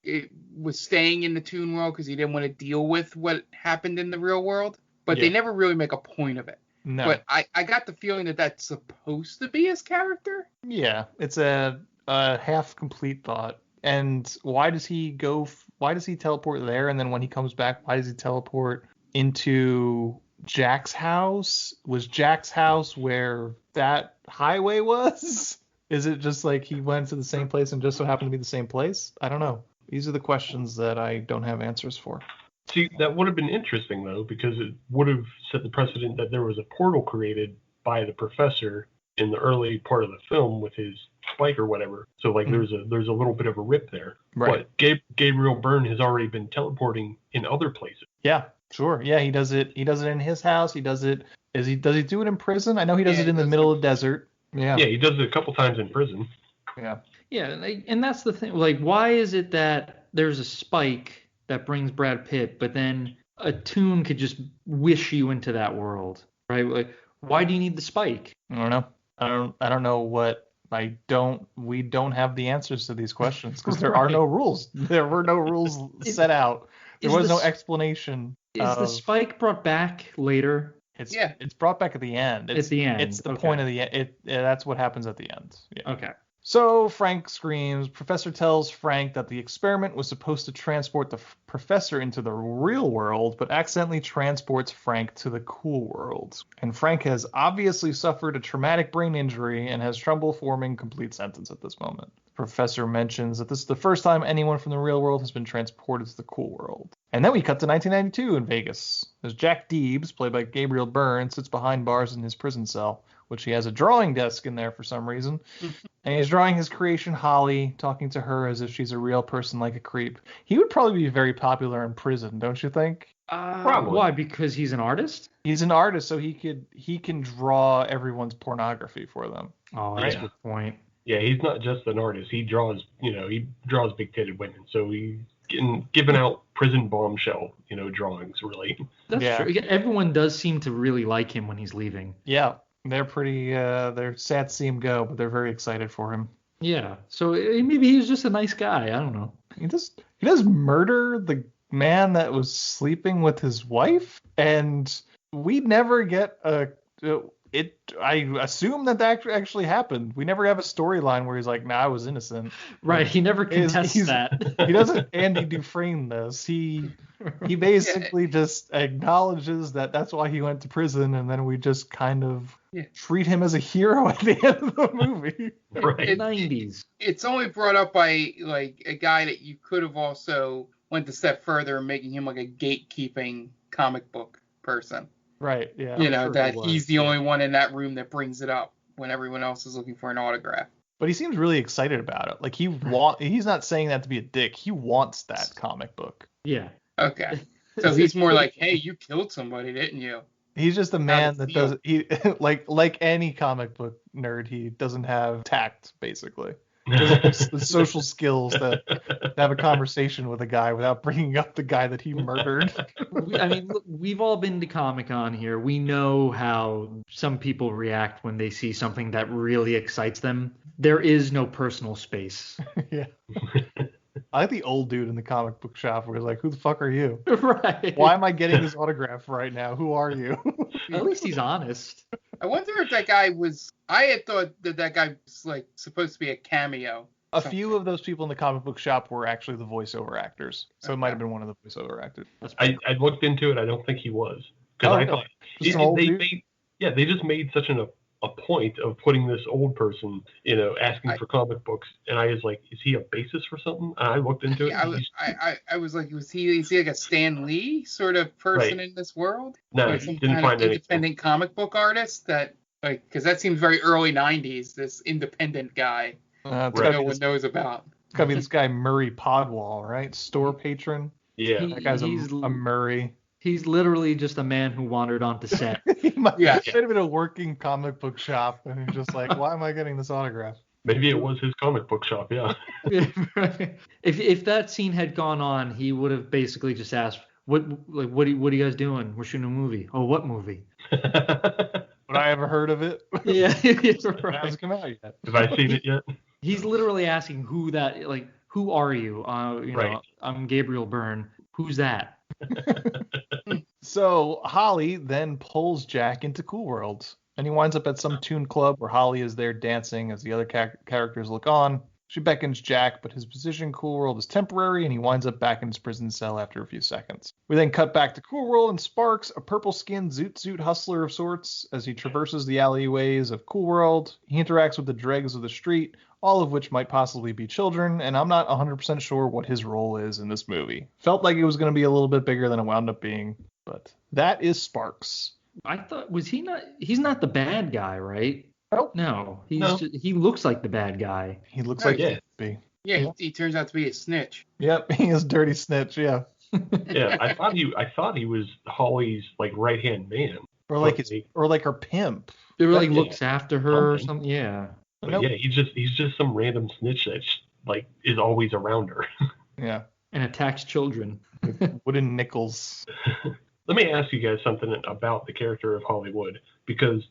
was staying in the toon world because he didn't want to deal with what happened in the real world. But they never really make a point of it. No. But I got the feeling that that's supposed to be his character. Yeah, it's a half-complete thought. And why does he teleport there? And then when he comes back, why does he teleport into Jack's house? Was Jack's house where that highway was? Is it just like he went to the same place and just so happened to be the same place? I don't know. These are the questions that I don't have answers for. See, that would have been interesting, though, because it would have set the precedent that there was a portal created by the professor in the early part of the film with his spike or whatever. So, like, there's a little bit of a rip there. Right. But Gabriel Byrne has already been teleporting in other places. Yeah, sure. Yeah, he does it. He does it in his house. He does it. Does he do it in prison? I know he does it in the middle of the desert. Yeah. Yeah, he does it a couple times in prison. Yeah. Yeah, and that's the thing. Like, why is it that there's a spike that brings Brad Pitt, but then a toon could just wish you into that world, right? Like, why do you need the spike? I don't know. I don't know what. We don't have the answers to these questions because there are no rules. There were no rules set out. There was no explanation. Is the spike brought back later? It's brought back at the end. It's the end. It's the point of the end. That's what happens at the end. Yeah. Okay. So Frank screams. Professor tells Frank that the experiment was supposed to transport the professor into the real world, but accidentally transports Frank to the cool world. And Frank has obviously suffered a traumatic brain injury and has trouble forming complete sentence at this moment. professor mentions that this is the first time anyone from the real world has been transported to the cool world. And then we cut to 1992 in Vegas, as Jack Deebs, played by Gabriel Byrne, sits behind bars in his prison cell, which he has a drawing desk in there for some reason. And he's drawing his creation, Holly, talking to her as if she's a real person like a creep. He would probably be very popular in prison, don't you think? Probably. Why? Because he's an artist? He's an artist, so he can draw everyone's pornography for them. Oh, that's a good point. Yeah, he's not just an artist. He draws big-titted women. So he's giving out prison bombshell, drawings, really. That's true. Everyone does seem to really like him when he's leaving. Yeah, they're pretty, they're sad to see him go, but they're very excited for him. Yeah, so maybe he's just a nice guy. I don't know. He does murder the man that was sleeping with his wife, and we never get I assume that actually happened. We never have a storyline where he's like, "Nah, I was innocent." Right. He never contests that. He doesn't Andy Dufresne this. He basically just acknowledges that that's why he went to prison, and then we just kind of treat him as a hero at the end of the movie. Right. 90s. It's only brought up by like a guy that you could have also went a step further, making him like a gatekeeping comic book person. Right, yeah. He's the only one in that room that brings it up when everyone else is looking for an autograph. But he seems really excited about it. Like he's not saying that to be a dick. He wants that comic book. Yeah. Okay. So he's more like, "Hey, you killed somebody, didn't you?" He's just a man that does like any comic book nerd, he doesn't have tact, basically. The social skills to have a conversation with a guy without bringing up the guy that he murdered. I mean, look, we've all been to Comic-Con here. We know how some people react when they see something that really excites them. There is no personal space. Yeah. I like the old dude in the comic book shop where he's like, "Who the fuck are you? Right. Why am I getting this autograph right now? Who are you?" At least he's honest. I wonder if that guy was. I had thought that guy was like supposed to be a cameo. A few of those people in the comic book shop were actually the voiceover actors, so it might have been one of the voiceover actors. I looked into it. I don't think he was, because I thought they just made such a point of putting this old person, asking for comic books, and I was like, is he a basis for something? And I looked into it. I was like, is he like a Stan Lee sort of person in this world? No, like some didn't kind find of independent comic book artist that, like, because that seems very early '90s. This independent guy that no one knows about. It's gotta be this guy Murray Podwall, right? Store patron. Yeah, that guy's a Murray. He's literally just a man who wandered onto set. He might have been a working comic book shop, and he's just like, "Why am I getting this autograph?" Maybe it was his comic book shop, yeah. If that scene had gone on, he would have basically just asked, "What are you guys doing? We're shooting a movie." "Oh, what movie?" Would I ever heard of it? Yeah, It hasn't come out yet. Have I seen it yet? He's literally asking who are you? Right. I'm Gabriel Byrne. Who's that? So Holly then pulls Jack into Cool World, and he winds up at some tune club where Holly is there dancing as the other characters look on. She beckons Jack, but his position in Cool World is temporary, and he winds up back in his prison cell after a few seconds. We then cut back to Cool World and Sparks, a purple-skinned zoot hustler of sorts, as he traverses the alleyways of Cool World. He interacts with the dregs of the street, all of which might possibly be children, and I'm not 100% sure what his role is in this movie. Felt like it was going to be a little bit bigger than it wound up being, but that is Sparks. I thought, he's not the bad guy, right? Nope. No, he looks like the bad guy. He looks like he could be. Yeah, he turns out to be a snitch. Yep, he is dirty snitch, yeah. Yeah, I thought he was Holly's like right-hand man. Or like her pimp. It like looks after her or something, yeah. But yeah, he's just some random snitch that like is always around her. Yeah. And attacks children. With wooden nickels. Let me ask you guys something about the character of Hollywood, because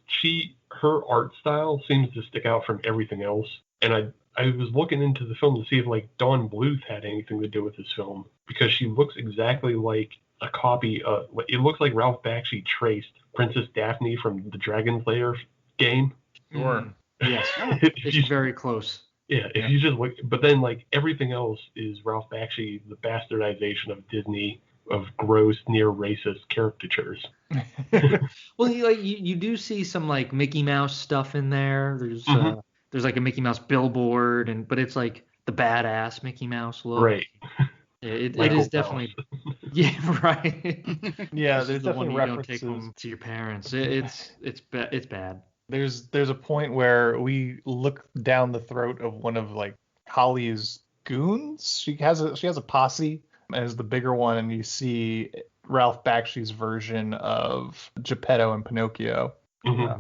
her art style seems to stick out from everything else. And I was looking into the film to see if like Dawn Bluth had anything to do with this film, because she looks exactly like a copy of. It looks like Ralph Bakshi traced Princess Daphne from the Dragon Slayer game. Sure. Yes, it's very close. Yeah, if you just look, but then like everything else is Ralph Bakshi, the bastardization of Disney, of gross, near racist caricatures. Well, you do see some like Mickey Mouse stuff in there. There's there's like a Mickey Mouse billboard, but it's like the badass Mickey Mouse look. Right. It is definitely. Yeah, right. Yeah, This there's is the one definitely you don't take references. home to your parents. It's bad. There's a point where we look down the throat of one of like Holly's goons. She has a posse as the bigger one, and you see Ralph Bakshi's version of Geppetto and Pinocchio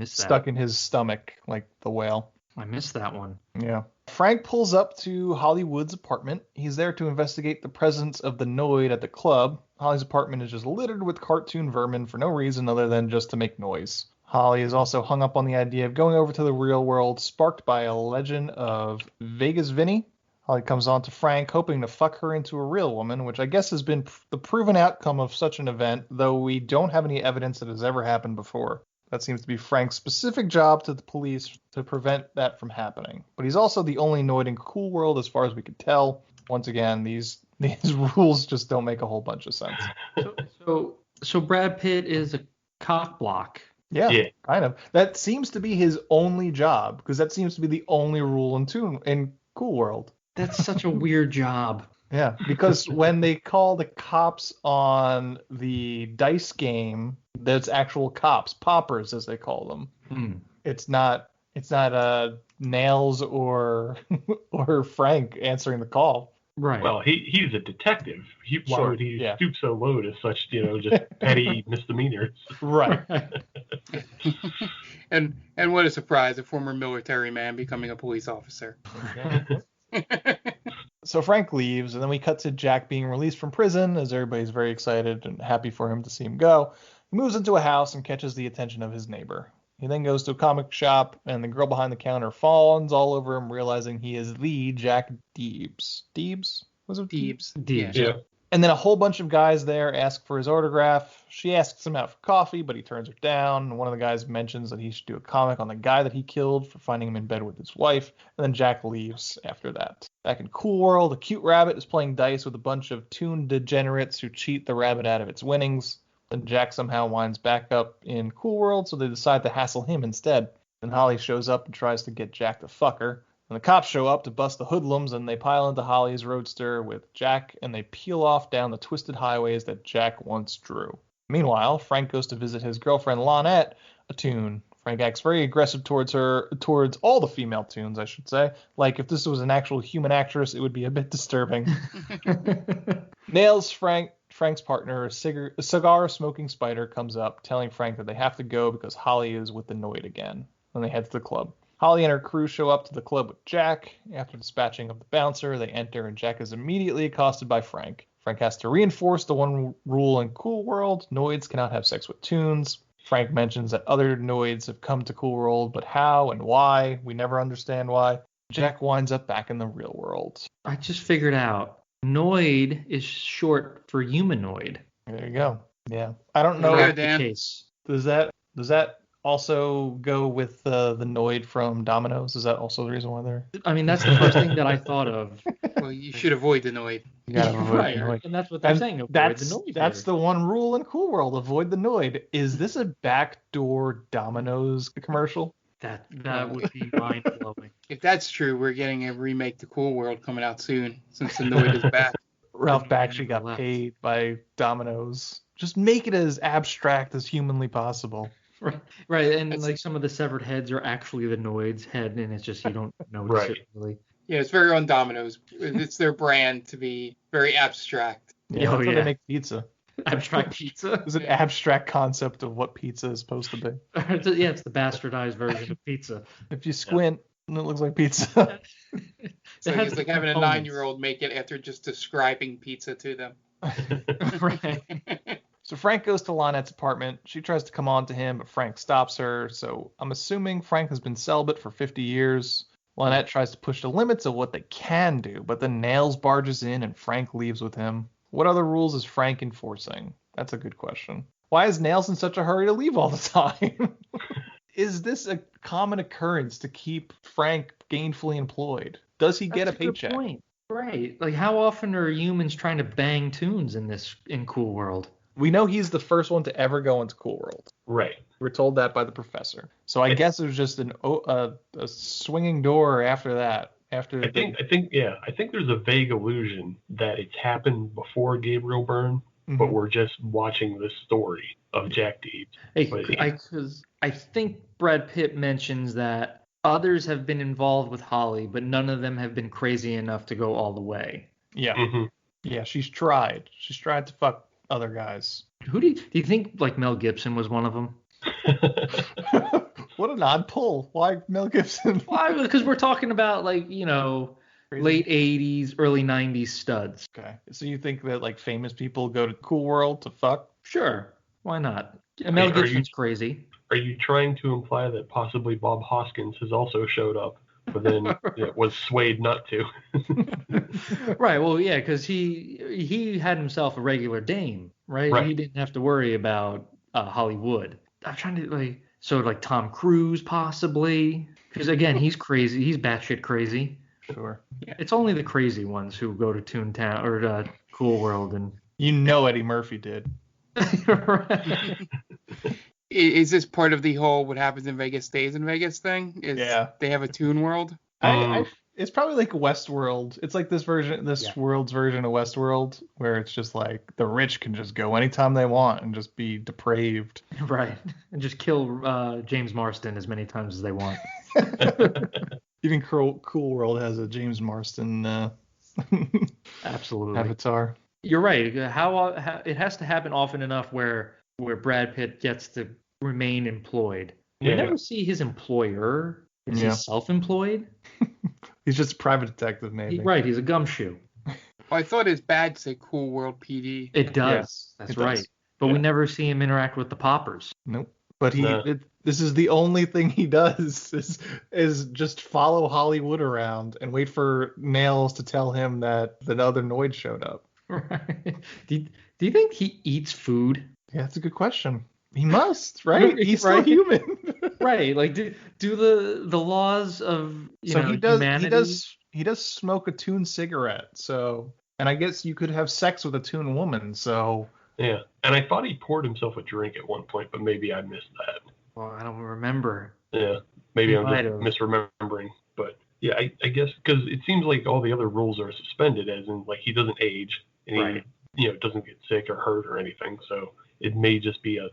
stuck in his stomach like the whale. I missed that one. Yeah. Frank pulls up to Hollywood's apartment. He's there to investigate the presence of the Noid at the club. Holly's apartment is just littered with cartoon vermin for no reason other than just to make noise. Holly is also hung up on the idea of going over to the real world, sparked by a legend of Vegas Vinny. Holly comes on to Frank, hoping to fuck her into a real woman, which I guess has been the proven outcome of such an event, though we don't have any evidence that has ever happened before. That seems to be Frank's specific job to the police to prevent that from happening. But he's also the only Noid in Cool World as far as we could tell. Once again, these rules just don't make a whole bunch of sense. So Brad Pitt is a cock block. Yeah, kind of. That seems to be his only job, because that seems to be the only rule in Cool World. That's such a weird job. Yeah, because when they call the cops on the dice game, that's actual cops, poppers as they call them. It's not Nails or Frank answering the call. Right. Well, he's a detective. Why would he stoop so low to such, just petty misdemeanors? Right. And what a surprise, a former military man becoming a police officer. So Frank leaves, and then we cut to Jack being released from prison, as everybody's very excited and happy for him to see him go. He moves into a house and catches the attention of his neighbor. He then goes to a comic shop, and the girl behind the counter fawns all over him, realizing he is the Jack Deebs. Deebs? Was it Deebs? Deebs. Yeah. And then a whole bunch of guys there ask for his autograph. She asks him out for coffee, but he turns her down. One of the guys mentions that he should do a comic on the guy that he killed for finding him in bed with his wife. And then Jack leaves after that. Back in Cool World, a cute rabbit is playing dice with a bunch of toon degenerates who cheat the rabbit out of its winnings. Then Jack somehow winds back up in Cool World, so they decide to hassle him instead. Then Holly shows up and tries to get Jack to fuck her. And the cops show up to bust the hoodlums, and they pile into Holly's roadster with Jack, and they peel off down the twisted highways that Jack once drew. Meanwhile, Frank goes to visit his girlfriend Lonette, a toon. Frank acts very aggressive towards all the female toons, I should say. Like, if this was an actual human actress, it would be a bit disturbing. Nails Frank's partner, a cigar-smoking spider, comes up, telling Frank that they have to go because Holly is with the Noid again. Then they head to the club. Holly and her crew show up to the club with Jack. After dispatching of the bouncer, they enter, and Jack is immediately accosted by Frank. Frank has to reinforce the one rule in Cool World: Noids cannot have sex with toons. Frank mentions that other Noids have come to Cool World, but how and why? We never understand why. Jack winds up back in the real world. I just figured out Noid is short for humanoid. There you go. Yeah. I don't know Yeah, if Dan. the case. Does that also go with the Noid from Domino's? Is that also the reason why they're... I mean, that's the first thing that I thought of. Well, you should avoid the Noid. You gotta avoid Right. the Noid. And that's what they're saying. Avoid That's the Noid that's here. the one rule in Cool World. Avoid the Noid. Is this a backdoor Domino's commercial? That would be mind blowing. If that's true, we're getting a remake to Cool World coming out soon, since the Noid is back. Ralph Bakshi never got left. paid by Domino's. Just make it as abstract as humanly possible. Right, and like some of the severed heads are actually the Noid's head, and it's just you don't notice it really. Yeah, it's very on Domino's. It's their brand to be very abstract. Yeah, Oh, that's how yeah. they make pizza. Abstract pizza. It's an abstract concept of what pizza is supposed to be. Yeah, it's the bastardized version of pizza. If you squint, it looks like pizza. So It has it's the like having a components. 9-year-old make it after just describing pizza to them. Right. So Frank goes to Lonette's apartment. She tries to come on to him, but Frank stops her. So I'm assuming Frank has been celibate for 50 years. Lonette tries to push the limits of what they can do, but then Nails barges in and Frank leaves with him. What other rules is Frank enforcing? That's a good question. Why is Nails in such a hurry to leave all the time? Is this a common occurrence to keep Frank gainfully employed? Does he get That's a good paycheck? point. Right. Like how often are humans trying to bang tunes in Cool World? We know he's the first one to ever go into Cool World. Right. We're told that by the professor. So I guess it was just a swinging door after that. I think there's a vague illusion that it's happened before Gabriel Byrne, but we're just watching the story of Jack Deebs. I think Brad Pitt mentions that others have been involved with Holly, but none of them have been crazy enough to go all the way. Yeah. Yeah, she's tried. She's tried to fuck other guys. Who do you think like Mel Gibson was one of them? What an odd pull. Why Mel Gibson? Why? Because we're talking about like, Crazy. Late 80s, early 90s studs. Okay. So you think that like famous people go to Cool World to fuck? Sure. Why not? Mel Gibson's crazy. Are you trying to imply that possibly Bob Hoskins has also showed up, but then was swayed not to? Right. Well, yeah, because he had himself a regular dame, right? He didn't have to worry about Hollywood. I'm trying to like Tom Cruise possibly, because again he's crazy. He's batshit crazy. Sure. Yeah. It's only the crazy ones who go to Toontown or Cool World and. Eddie Murphy did. Right. Is this part of the whole what happens in Vegas stays in Vegas thing? They have a Toon World? It's probably like Westworld. It's like this world's version of Westworld, where it's just like the rich can just go anytime they want and just be depraved. Right. And just kill James Marsden as many times as they want. Even Cool World has a James Marsden absolutely avatar. You're right. How it has to happen often enough where Brad Pitt gets to remain employed. We never see his employer. Is he self-employed? He's just a private detective, maybe. He's a gumshoe. I thought his badge said Cool World PD. It does. That's right. Does. But we never see him interact with the poppers. Nope. But this is the only thing he does is just follow Hollywood around and wait for Nails to tell him that the other Noid showed up. Right. Do you think he eats food? Yeah, that's a good question. He must, right? He's still human. Right. Like do the laws of humanity. He does smoke a Toon cigarette. So, and I guess you could have sex with a Toon woman. So. Yeah, and I thought he poured himself a drink at one point, but maybe I missed that. Well, I don't remember. Yeah, maybe I'm just misremembering. But yeah, I guess because it seems like all the other rules are suspended, as in like he doesn't age and he doesn't get sick or hurt or anything. So it may just be a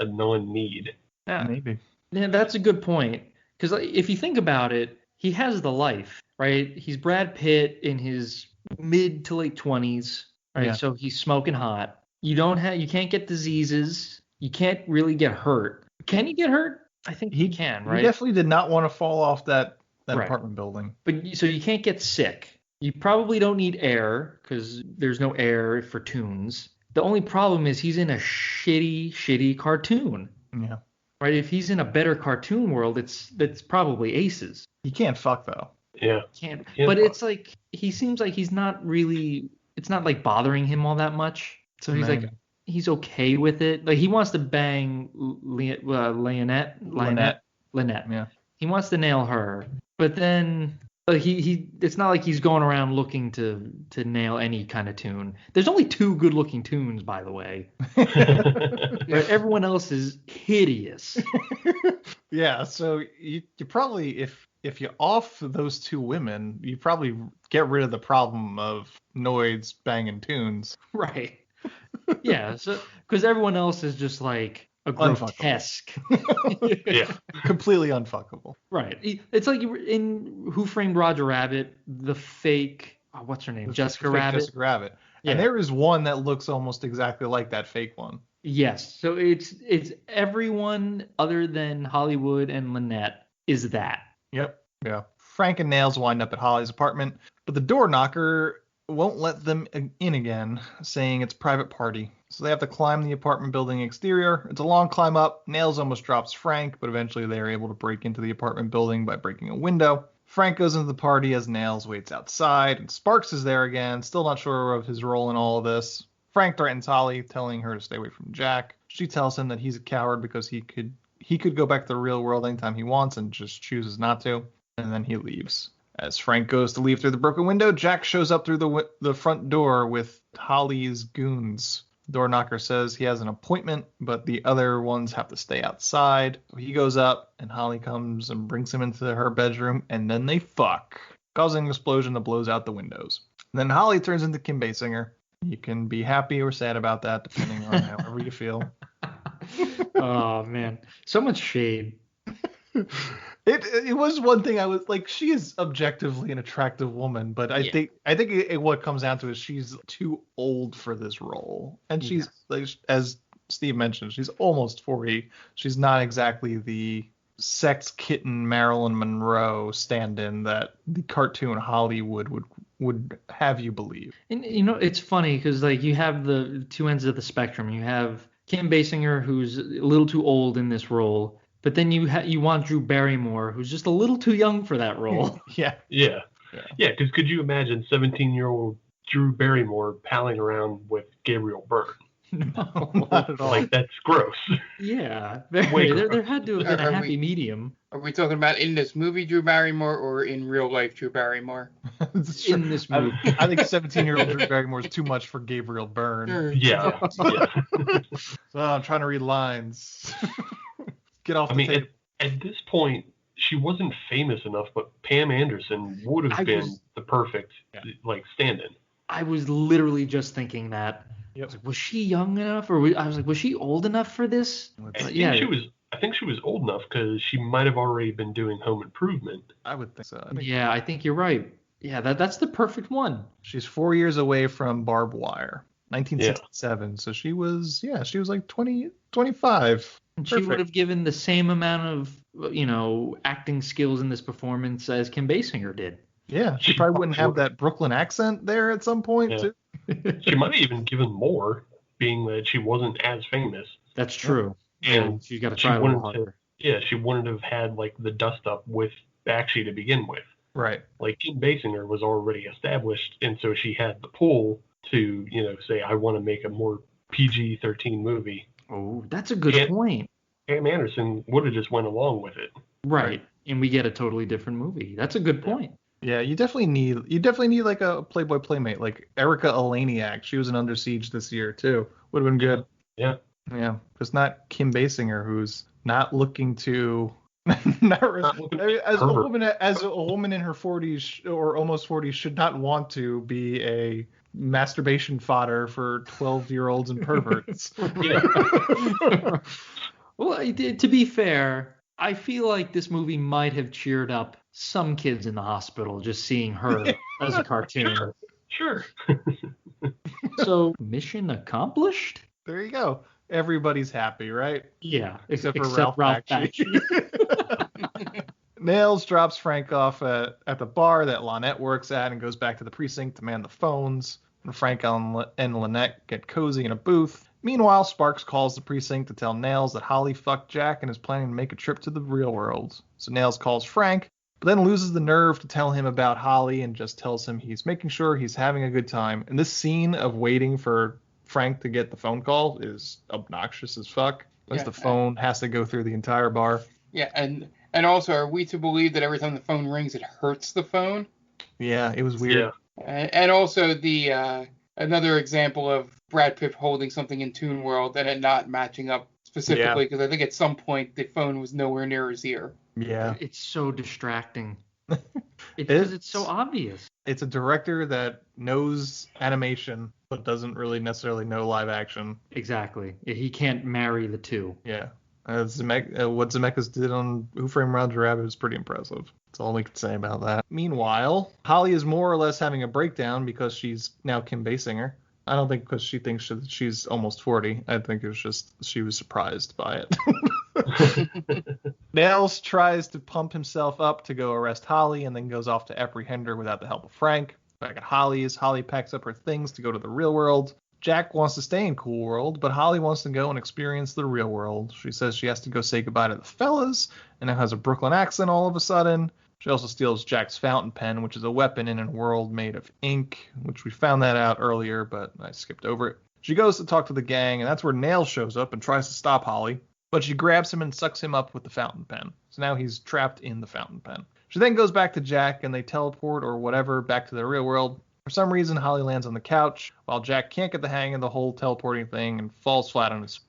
non-need. Yeah, maybe. Yeah, that's a good point. Because if you think about it, he has the life, right? He's Brad Pitt in his mid to late 20s, right? Yeah. So he's smoking hot. You can't get diseases. You can't really get hurt. Can he get hurt? I think he can, right? He definitely did not want to fall off that apartment building. But so you can't get sick. You probably don't need air because there's no air for toons. The only problem is he's in a shitty cartoon. Yeah. Right? If he's in a better cartoon world, that's probably aces. He can't fuck though. Yeah. Can't. But it's like he seems like he's not really. It's not like bothering him all that much. So he's like, he's okay with it. Like he wants to bang Lynette. Yeah. He wants to nail her, but then it's not like he's going around looking to nail any kind of tune. There's only 2 good-looking tunes, by the way. But everyone else is hideous. Yeah. So you probably if you off those 2 women, you probably get rid of the problem of Noids banging tunes. Right. Yeah, so because everyone else is just like a grotesque. Yeah, completely unfuckable. Right. It's like in Who Framed Roger Rabbit, the fake what's her name? Jessica Rabbit. Jessica Rabbit. Yeah. And there is one that looks almost exactly like that fake one. Yes. So it's everyone other than Hollywood and Lynette is that. Yep. Yeah. Frank and Nails wind up at Holly's apartment, but the door knocker won't let them in again, saying it's a private party. So they have to climb the apartment building exterior. It's a long climb up. Nails almost drops Frank, but eventually they are able to break into the apartment building by breaking a window. Frank goes into the party as Nails waits outside, and Sparks is there again, still not sure of his role in all of this. Frank threatens Holly, telling her to stay away from Jack. She tells him that he's a coward because he could go back to the real world anytime he wants and just chooses not to, and then he leaves. As Frank goes to leave through the broken window, Jack shows up through the front door with Holly's goons. Door knocker says he has an appointment, but the other ones have to stay outside. He goes up, and Holly comes and brings him into her bedroom, and then they fuck, causing an explosion that blows out the windows. And then Holly turns into Kim Basinger. You can be happy or sad about that, depending on however you feel. Oh, man. So much shade. It was one thing I was like, she is objectively an attractive woman, but I think what comes down to is she's too old for this role, and she's like, as Steve mentioned, she's almost 40. She's not exactly the sex kitten Marilyn Monroe stand-in that the cartoon Hollywood would have you believe. And it's funny because like you have the two ends of the spectrum. You have Kim Basinger, who's a little too old in this role. But then you want Drew Barrymore, who's just a little too young for that role. Yeah, because could you imagine 17-year-old Drew Barrymore palling around with Gabriel Byrne? No, not at all. Like, that's gross. Yeah, there had to have been a happy medium. Are we talking about in this movie Drew Barrymore or in real life Drew Barrymore? In this movie. I think 17-year-old Drew Barrymore is too much for Gabriel Byrne. Yeah. So I'm trying to read lines. Get off the tape. At this point, she wasn't famous enough, but Pam Anderson would have been the perfect stand-in. I was literally just thinking that. Yep. I was like, was she young enough, or was she old enough for this? I think she was old enough because she might have already been doing Home Improvement. I would think so. I think you're right. Yeah, that's the perfect one. She's 4 years away from Barbed Wire, 1967. So she was like 25. And she would have given the same amount of, acting skills in this performance as Kim Basinger did. Yeah, she probably wouldn't have that Brooklyn accent there at some point, too. She might have even given more, being that she wasn't as famous. That's true. And she's got to try a little harder. She wouldn't have had, like, the dust-up with Bakshi to begin with. Right. Like, Kim Basinger was already established, and so she had the pull to, say, I want to make a more PG-13 movie. Oh, that's a good point. Pam Anderson would have just went along with it. Right. And we get a totally different movie. That's a good point. Yeah, you definitely need like a Playboy playmate, like Erica Eleniak. She was in Under Siege this year too. Would have been good. Yeah. Yeah. Just not Kim Basinger, who's not looking to as a woman in her 40s or almost 40s should not want to be a masturbation fodder for 12-year-olds and perverts. Well, to be fair, I feel like this movie might have cheered up some kids in the hospital just seeing her as a cartoon. Sure. So, mission accomplished? There you go. Everybody's happy, right? Yeah, except for Ralph Bakshi. Nails drops Frank off at the bar that Lynette works at and goes back to the precinct to man the phones. And Frank and Lynette get cozy in a booth. Meanwhile, Sparks calls the precinct to tell Nails that Holly fucked Jack and is planning to make a trip to the real world. So Nails calls Frank, but then loses the nerve to tell him about Holly and just tells him he's making sure he's having a good time. And this scene of waiting for Frank to get the phone call is obnoxious as fuck. Because the phone has to go through the entire bar. Yeah, and also, are we to believe that every time the phone rings, it hurts the phone? Yeah, it was weird. Yeah. And also the another example of Brad Pitt holding something in Toon World and it not matching up specifically, because I think at some point the phone was nowhere near his ear. Yeah. It's so distracting. Because it's so obvious. It's a director that knows animation but doesn't really necessarily know live action. Exactly. He can't marry the two. Yeah. What Zemeckis did on Who Framed Roger Rabbit is pretty impressive. That's all we can say about that. Meanwhile, Holly is more or less having a breakdown because she's now Kim Basinger. I don't think because she thinks she's almost 40. I think it was just she was surprised by it. Nails tries to pump himself up to go arrest Holly and then goes off to apprehend her without the help of Frank. Back at Holly's, Holly packs up her things to go to the real world. Jack wants to stay in Cool World, but Holly wants to go and experience the real world. She says she has to go say goodbye to the fellas, and now has a Brooklyn accent all of a sudden. She also steals Jack's fountain pen, which is a weapon in a world made of ink, which we found that out earlier, but I skipped over it. She goes to talk to the gang, and that's where Nails shows up and tries to stop Holly, but she grabs him and sucks him up with the fountain pen. So now he's trapped in the fountain pen. She then goes back to Jack, and they teleport or whatever back to the real world. For some reason, Holly lands on the couch, while Jack can't get the hang of the whole teleporting thing and falls flat on his.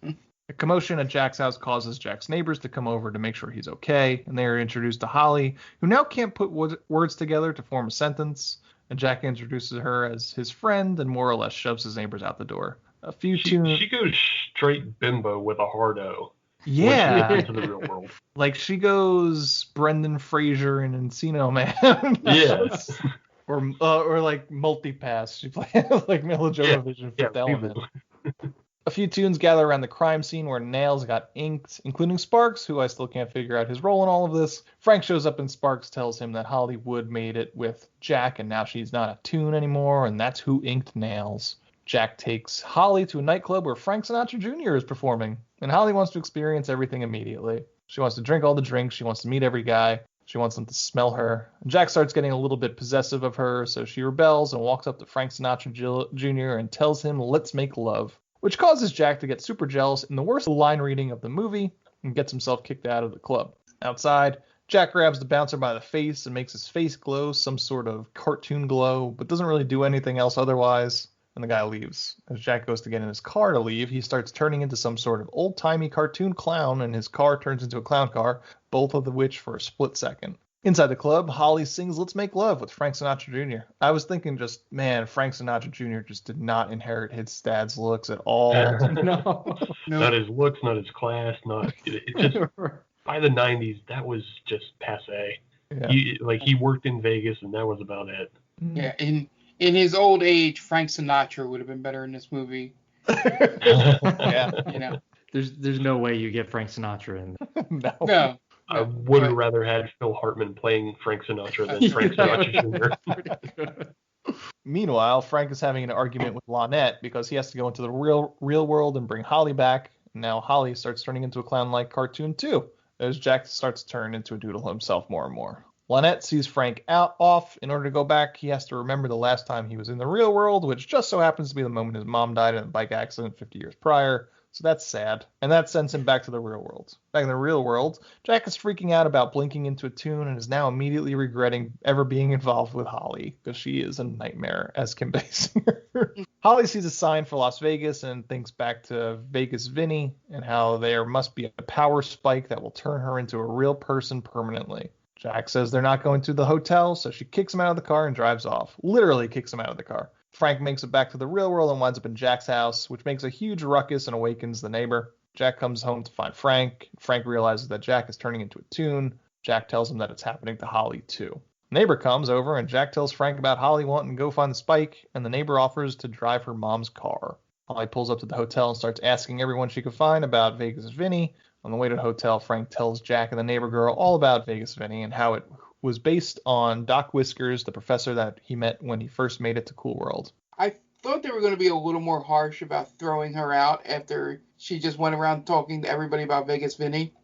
A commotion at Jack's house causes Jack's neighbors to come over to make sure he's okay, and they are introduced to Holly, who now can't put words together to form a sentence. And Jack introduces her as his friend and more or less shoves his neighbors out the door. She goes straight bimbo with a hard O. Yeah. When she gets into the real world. Like she goes Brendan Fraser in Encino Man. Yes. or like Multipass. She plays like Mila Jovovich in Fifth Element. A few tunes gather around the crime scene where Nails got inked, including Sparks, who I still can't figure out his role in all of this. Frank shows up and Sparks tells him that Hollywood made it with Jack and now she's not a tune anymore, and that's who inked Nails. Jack takes Holly to a nightclub where Frank Sinatra Jr. is performing, and Holly wants to experience everything immediately. She wants to drink all the drinks, she wants to meet every guy, she wants them to smell her. And Jack starts getting a little bit possessive of her, so she rebels and walks up to Frank Sinatra Jr. and tells him, "Let's make love," which causes Jack to get super jealous in the worst line reading of the movie and gets himself kicked out of the club. Outside, Jack grabs the bouncer by the face and makes his face glow some sort of cartoon glow, but doesn't really do anything else otherwise, and the guy leaves. As Jack goes to get in his car to leave, he starts turning into some sort of old-timey cartoon clown, and his car turns into a clown car, both of which for a split second. Inside the club, Holly sings "Let's Make Love" with Frank Sinatra Jr. I was thinking just, man, Frank Sinatra Jr. just did not inherit his dad's looks at all. No. Not his looks, not his class, it just by the 90s, that was just passe. Yeah. He worked in Vegas and that was about it. Yeah, in his old age, Frank Sinatra would have been better in this movie. Yeah. There's no way you get Frank Sinatra in. No. I would have rather had Phil Hartman playing Frank Sinatra than Frank Sinatra Jr. Meanwhile, Frank is having an argument with Lonette because he has to go into the real world and bring Holly back. Now Holly starts turning into a clown-like cartoon too, as Jack starts to turn into a doodle himself more and more. Lonette sees Frank off. In order to go back, he has to remember the last time he was in the real world, which just so happens to be the moment his mom died in a bike accident 50 years prior. So that's sad. And that sends him back to the real world. Back in the real world, Jack is freaking out about blinking into a tune and is now immediately regretting ever being involved with Holly, because she is a nightmare as Kim Basinger. Holly sees a sign for Las Vegas and thinks back to Vegas Vinny and how there must be a power spike that will turn her into a real person permanently. Jack says they're not going to the hotel, so she kicks him out of the car and drives off. Literally kicks him out of the car. Frank makes it back to the real world and winds up in Jack's house, which makes a huge ruckus and awakens the neighbor. Jack comes home to find Frank. Frank realizes that Jack is turning into a tune. Jack tells him that it's happening to Holly too. Neighbor comes over and Jack tells Frank about Holly wanting to go find the spike, and the neighbor offers to drive her mom's car. Holly pulls up to the hotel and starts asking everyone she could find about Vegas Vinny. On the way to the hotel, Frank tells Jack and the neighbor girl all about Vegas Vinny and how it was based on Doc Whiskers, the professor that he met when he first made it to Cool World. I thought they were going to be a little more harsh about throwing her out after she just went around talking to everybody about Vegas Vinny,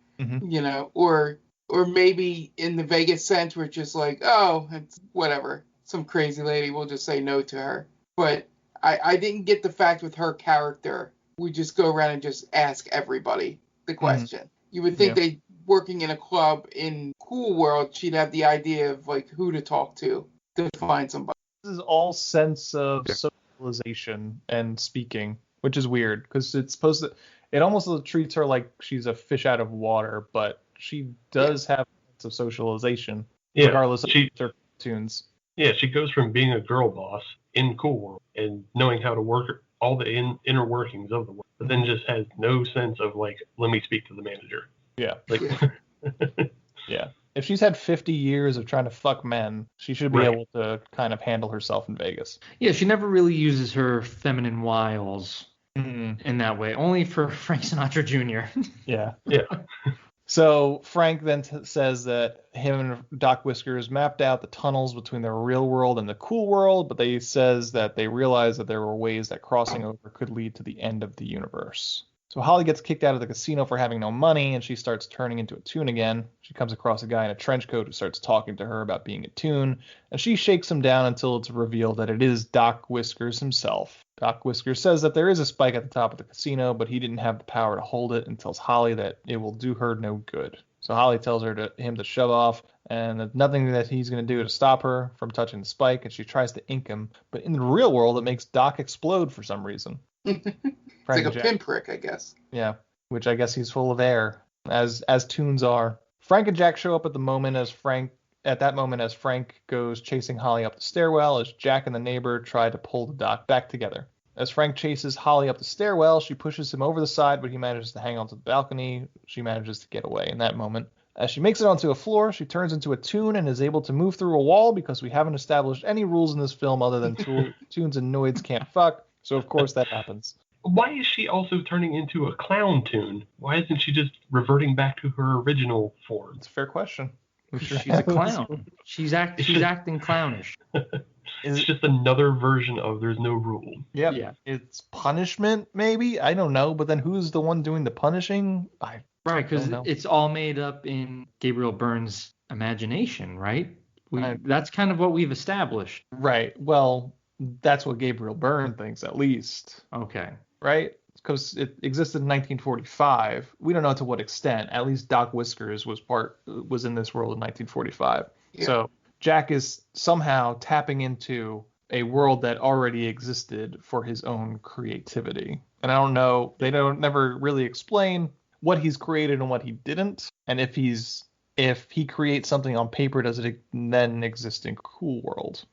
or maybe in the Vegas sense where it's just like, oh, it's whatever, some crazy lady, we'll just say no to her. But I didn't get the fact with her character, we just go around and just ask everybody the question. You would think they working in a club in Cool World, she'd have the idea of like who to talk to find somebody. This is all sense of socialization and speaking, which is weird because it's supposed to. It almost treats her like she's a fish out of water, but she does have a sense of socialization, regardless of her tunes. Yeah, she goes from being a girl boss in Cool World and knowing how to work all the inner workings of the work, but then just has no sense of like, let me speak to the manager. Yeah. Yeah. If she's had 50 years of trying to fuck men, she should be able to kind of handle herself in Vegas. Yeah, she never really uses her feminine wiles in that way. Only for Frank Sinatra Jr. Yeah. So Frank then says that him and Doc Whiskers mapped out the tunnels between the real world and the Cool World, but they says that they realized that there were ways that crossing over could lead to the end of the universe. So Holly gets kicked out of the casino for having no money, and she starts turning into a tune again. She comes across a guy in a trench coat who starts talking to her about being a tune, and she shakes him down until it's revealed that it is Doc Whiskers himself. Doc Whiskers says that there is a spike at the top of the casino, but he didn't have the power to hold it, and tells Holly that it will do her no good. So Holly tells him to shove off, and there's nothing that he's going to do to stop her from touching the spike, and she tries to ink him. But in the real world, it makes Doc explode for some reason. It's like a pinprick, I guess. Yeah, which I guess he's full of air, as Toons are. Frank and Jack show up at that moment as Frank goes chasing Holly up the stairwell as Jack and the neighbor try to pull the Doc back together. As Frank chases Holly up the stairwell, she pushes him over the side, but he manages to hang onto the balcony. She manages to get away in that moment. As she makes it onto a floor, she turns into a Toon and is able to move through a wall because we haven't established any rules in this film other than Toons and Noids can't fuck. So of course that happens. Why is she also turning into a clown Toon? Why isn't she just reverting back to her original form? It's a fair question. She's a clown. She's acting clownish. It's just another version of there's no rule. Yep. Yeah. It's punishment, maybe? I don't know. But then who's the one doing the punishing? Right, because it's all made up in Gabriel Byrne's imagination, right? That's kind of what we've established. Right. Well, that's what Gabriel Byrne thinks, at least. Okay. Right? Because it existed in 1945. We don't know to what extent. At least Doc Whiskers was in this world in 1945. Yeah. So Jack is somehow tapping into a world that already existed for his own creativity. And I don't know. They never really explain what he's created and what he didn't. And if he creates something on paper, does it then exist in Cool World?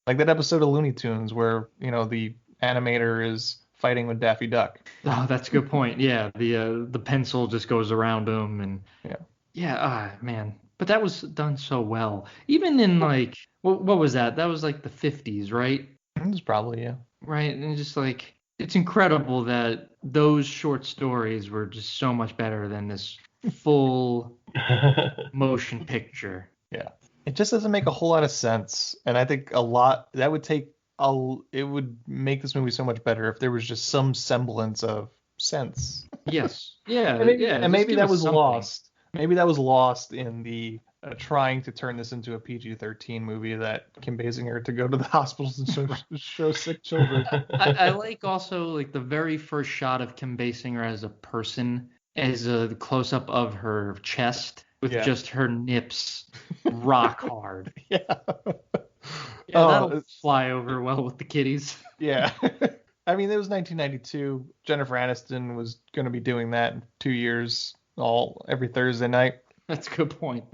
Like that episode of Looney Tunes where, the animator is fighting with Daffy Duck. Oh, that's a good point. Yeah, the pencil just goes around him and man. But that was done so well. Even in like what was that? That was like the 50s, right? It was probably, yeah. Right, and just like it's incredible that those short stories were just so much better than this full motion picture. Yeah. It just doesn't make a whole lot of sense, and I think it would make this movie so much better if there was just some semblance of sense. Yes. Yeah. And maybe that was lost. Maybe that was lost in the trying to turn this into a PG-13 movie that Kim Basinger to go to the hospitals and show sick children. I like also like the very first shot of Kim Basinger as a person as a close-up of her chest with just her nips rock hard. Yeah. That'll fly over well with the kiddies. Yeah. I mean, it was 1992. Jennifer Aniston was going to be doing that in 2 years, every Thursday night. That's a good point.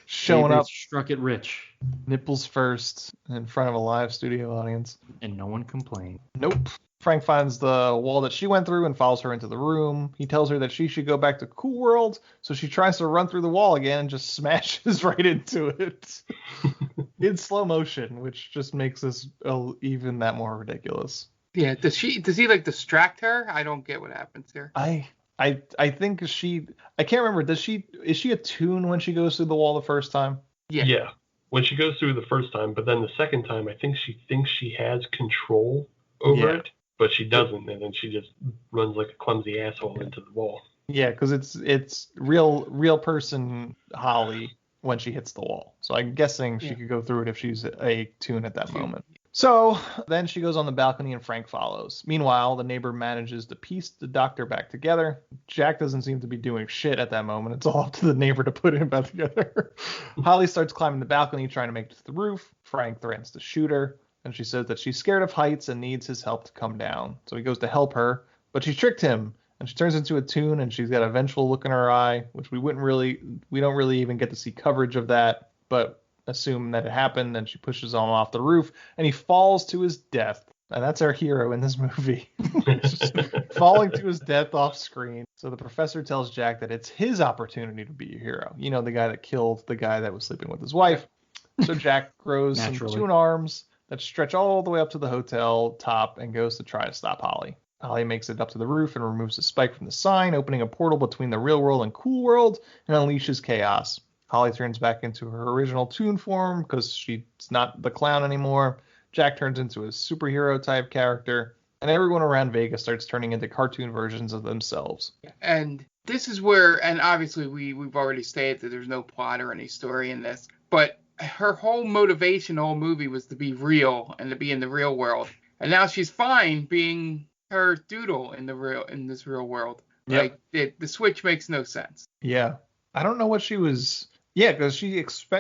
Showing up. Struck it rich. Nipples first in front of a live studio audience. And no one complained. Nope. Frank finds the wall that she went through and follows her into the room. He tells her that she should go back to Cool World, so she tries to run through the wall again and just smashes right into it in slow motion, which just makes this even that more ridiculous. Yeah, does he like distract her? I don't get what happens here. I think I can't remember. Is she a Toon when she goes through the wall the first time? Yeah. When she goes through the first time, but then the second time, I think she thinks she has control over it, but she doesn't, and then she just runs like a clumsy asshole into the wall. Yeah, because it's real person Holly when she hits the wall. So I'm guessing she could go through it if she's a Toon at that moment. So then she goes on the balcony and Frank follows. Meanwhile, the neighbor manages to piece the doctor back together. Jack doesn't seem to be doing shit at that moment. It's all up to the neighbor to put him back together. Holly starts climbing the balcony trying to make it to the roof. Frank threatens to shoot her, and she says that she's scared of heights and needs his help to come down. So he goes to help her, but she tricked him, and she turns into a Toon, and she's got a vengeful look in her eye, which we don't really even get to see coverage of that, but assume that it happened, and she pushes him off the roof, and he falls to his death. And that's our hero in this movie. Falling to his death off screen. So the professor tells Jack that it's his opportunity to be a hero. The guy that killed the guy that was sleeping with his wife. So Jack grows some Toon arms that stretch all the way up to the hotel top and goes to try to stop Holly. Holly makes it up to the roof and removes the spike from the sign, opening a portal between the real world and Cool World, and unleashes chaos. Holly turns back into her original Toon form because she's not the clown anymore. Jack turns into a superhero type character, and everyone around Vegas starts turning into cartoon versions of themselves. And this is where, and obviously we've already stated that there's no plot or any story in this, but her whole motivation, the whole movie, was to be real and to be in the real world. And now she's fine being her doodle in this real world. Yep. Like the switch makes no sense. Yeah. I don't know what she was Yeah, because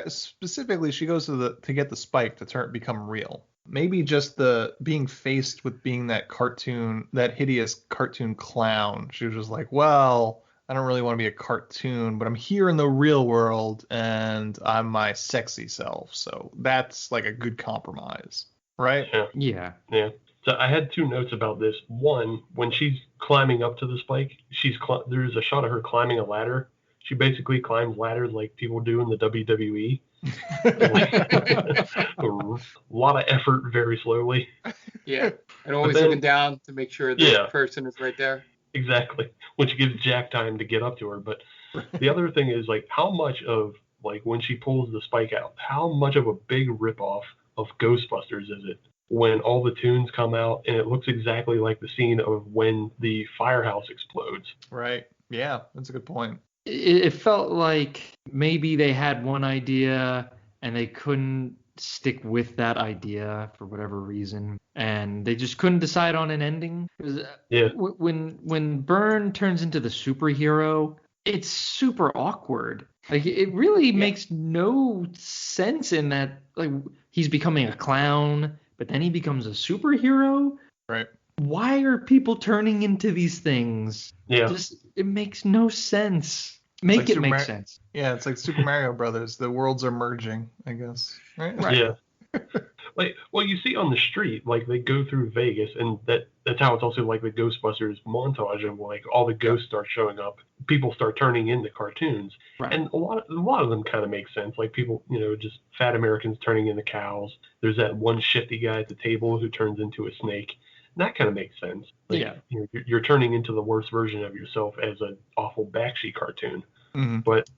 specifically she goes to get the spike to become real. Maybe just the being faced with being that hideous cartoon clown. She was just like, well, I don't really want to be a cartoon, but I'm here in the real world and I'm my sexy self. So that's like a good compromise, right? Yeah. Yeah. So I had two notes about this. One, when she's climbing up to the spike, there's a shot of her climbing a ladder. She basically climbs ladders like people do in the WWE. A lot of effort, very slowly. Yeah, and always looking down to make sure the person is right there. Exactly, which gives Jack time to get up to her. But the other thing is, like, how much of, like, when she pulls the spike out, how much of a big ripoff of Ghostbusters is it when all the tunes come out and it looks exactly like the scene of when the firehouse explodes? Right. Yeah, that's a good point. It felt like maybe they had one idea and they couldn't stick with that idea for whatever reason, and they just couldn't decide on an ending. Yeah. When Byrne turns into the superhero, it's super awkward. Like, it really makes no sense in that, like, he's becoming a clown, but then he becomes a superhero. Right. Why are people turning into these things? Yeah. It makes no sense. Make it make sense. Yeah, it's like Super Mario Brothers. The worlds are merging, I guess. Right? Yeah. Like, well, you see on the street, like, they go through Vegas, and that's how it's also like the Ghostbusters montage of, like, all the ghosts start showing up. People start turning into cartoons. Right. And a lot of them kind of make sense. Like, people, just fat Americans turning into cows. There's that one shifty guy at the table who turns into a snake. And that kind of makes sense. Like, yeah. You're turning into the worst version of yourself as an awful Bakshi cartoon. Mm-hmm. But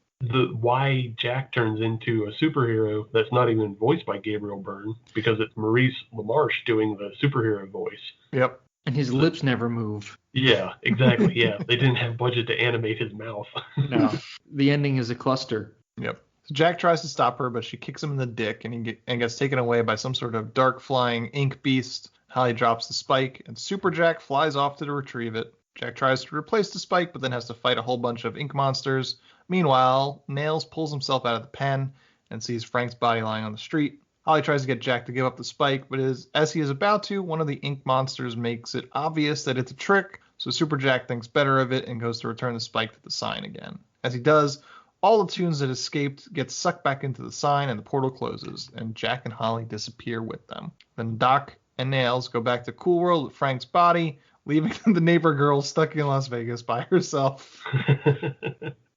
why Jack turns into a superhero that's not even voiced by Gabriel Byrne, because it's Maurice LaMarche doing the superhero voice. Yep. And his lips never move. Yeah, exactly. Yeah, they didn't have budget to animate his mouth. No. The ending is a cluster. Yep. So Jack tries to stop her, but she kicks him in the dick, and he gets taken away by some sort of dark flying ink beast. Holly drops the spike, and Super Jack flies off to retrieve it. Jack tries to replace the spike, but then has to fight a whole bunch of ink monsters. Meanwhile, Nails pulls himself out of the pen and sees Frank's body lying on the street. Holly tries to get Jack to give up the spike, but as he is about to, one of the ink monsters makes it obvious that it's a trick, so Super Jack thinks better of it and goes to return the spike to the sign again. As he does, all the tunes that escaped get sucked back into the sign and the portal closes, and Jack and Holly disappear with them. Then Doc and Nails go back to Cool World with Frank's body, leaving the neighbor girl stuck in Las Vegas by herself.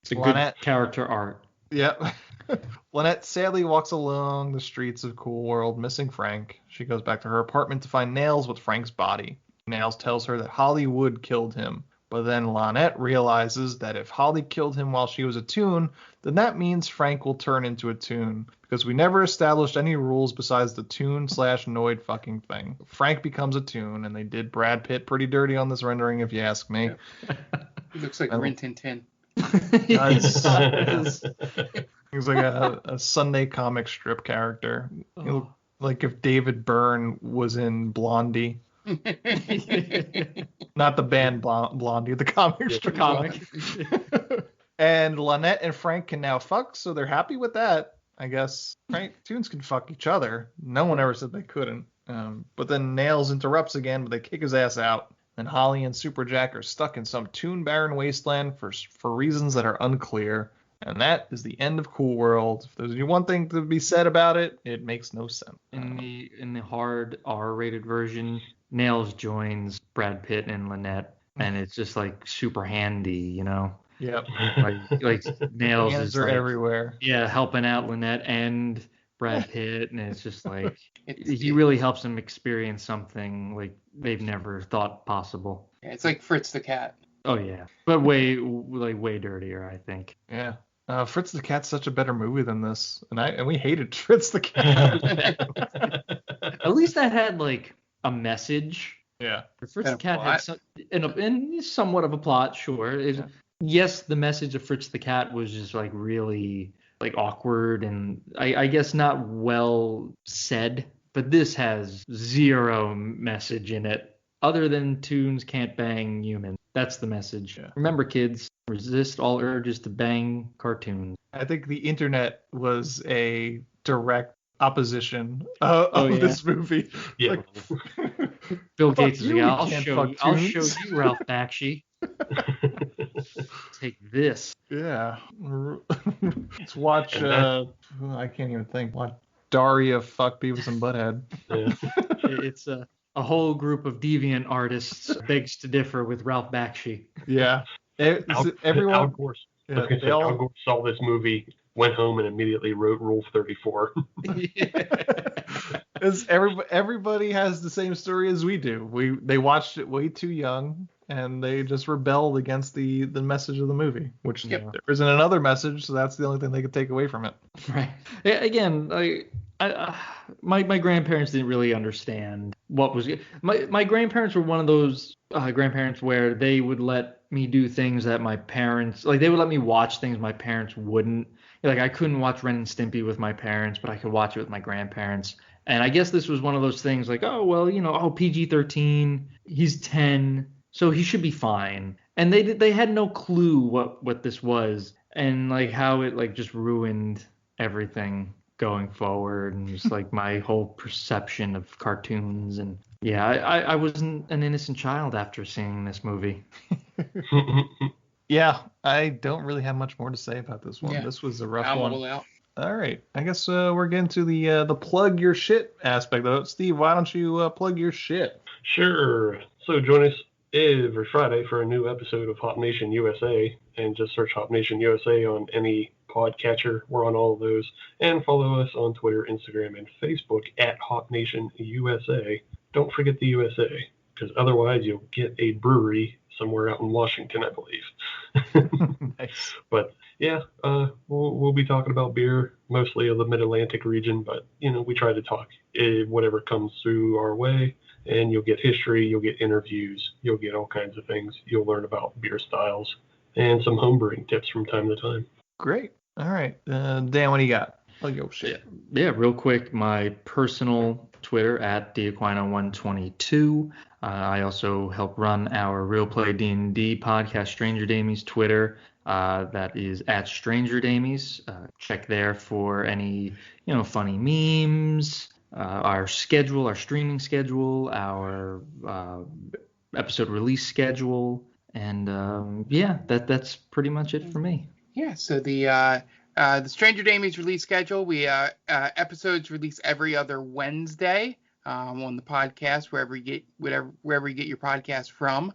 It's a good character art. Yep. Lynette sadly walks along the streets of Cool World, missing Frank. She goes back to her apartment to find Nails with Frank's body. Nails tells her that Hollywood killed him, but then Lynette realizes that if Holly killed him while she was a toon, then that means Frank will turn into a toon, because we never established any rules besides the toon/Noid fucking thing. Frank becomes a toon, and they did Brad Pitt pretty dirty on this rendering, if you ask me. Yeah. He looks like Rin Tin Tin. He's like a Sunday comic strip character. Oh. Like if David Byrne was in Blondie. Not the band Blondie, the comic strip comic. And Lynette and Frank can now fuck, so they're happy with that, I guess. Right? Toons can fuck each other. No one ever said they couldn't. But then Nails interrupts again, but they kick his ass out. And Holly and Super Jack are stuck in some toon-barren wasteland for reasons that are unclear. And that is the end of Cool World. If there's one thing to be said about it, it makes no sense. In the hard R-rated version, Nails joins Brad Pitt and Lynette, and it's just like super handy, Yep. Like Nails hands is are like, everywhere. Yeah, helping out Lynette and Brad Pitt, and it's just like he really helps them experience something like they've never thought possible. Yeah, it's like Fritz the Cat. Oh yeah, but way dirtier, I think. Yeah. Fritz the Cat's such a better movie than this, and we hated Fritz the Cat. At least that had like a message. Yeah. Fritz the Cat had somewhat of a plot, sure. Yes, the message of Fritz the Cat was just like really like awkward and I guess not well said, but this has zero message in it other than tunes can't bang humans. That's the message. Yeah. Remember, kids, resist all urges to bang cartoons. I think the internet was a direct opposition of this movie. Yeah. Like, Bill Gates is you, like, we I'll can't show fuck you, Ralph Bakshi. Take this. Yeah. Let's watch, I can't even think. Watch Daria fuck Beavis and Butthead. Yeah. It's a whole group of deviant artists begs to differ with Ralph Bakshi. Yeah. Everyone. Al Gore, Yeah, Al Gore saw this movie, went home, and immediately wrote Rule 34. Everybody has the same story as we do. They watched it way too young, and they just rebelled against the message of the movie, which there isn't another message, so that's the only thing they could take away from it. Right. Again, my grandparents didn't really understand what was. My grandparents were one of those grandparents where they would let me do things that my parents, like, they would let me watch things my parents wouldn't. Like, I couldn't watch Ren and Stimpy with my parents, but I could watch it with my grandparents. And I guess this was one of those things like, oh, well, PG-13, he's 10, so he should be fine. And they had no clue what this was, and like how it like just ruined everything going forward, and just like my whole perception of cartoons. And yeah, I wasn't an innocent child after seeing this movie. Yeah, I don't really have much more to say about this one. Yeah. This was a rough I'm one. all out. All right, I guess we're getting to the plug your shit aspect of it. Steve, why don't you plug your shit? Sure. So join us every Friday for a new episode of HopNation USA, and just search HopNation USA on any podcatcher. We're on all of those. And follow us on Twitter, Instagram, and Facebook at HopNation USA. Don't forget the USA, because otherwise you'll get a brewery somewhere out in Washington, I believe. Nice. But yeah, we'll be talking about beer, mostly of the Mid-Atlantic region, but we try to talk whatever comes through our way, and you'll get history, you'll get interviews, you'll get all kinds of things. You'll learn about beer styles and some homebrewing tips from time to time. Great. All right, Dan, what do you got? Plug your shit. Yeah, real quick, my personal Twitter at DeAquino122. I also help run our Real Play D&D podcast, Stranger Damies Twitter. That is at Stranger Damies. Check there for any, funny memes, our schedule, our streaming schedule, our episode release schedule, and that's pretty much it for me. Yeah. So the Stranger Damies release schedule, we episodes release every other Wednesday. On the podcast, wherever you get your podcast from.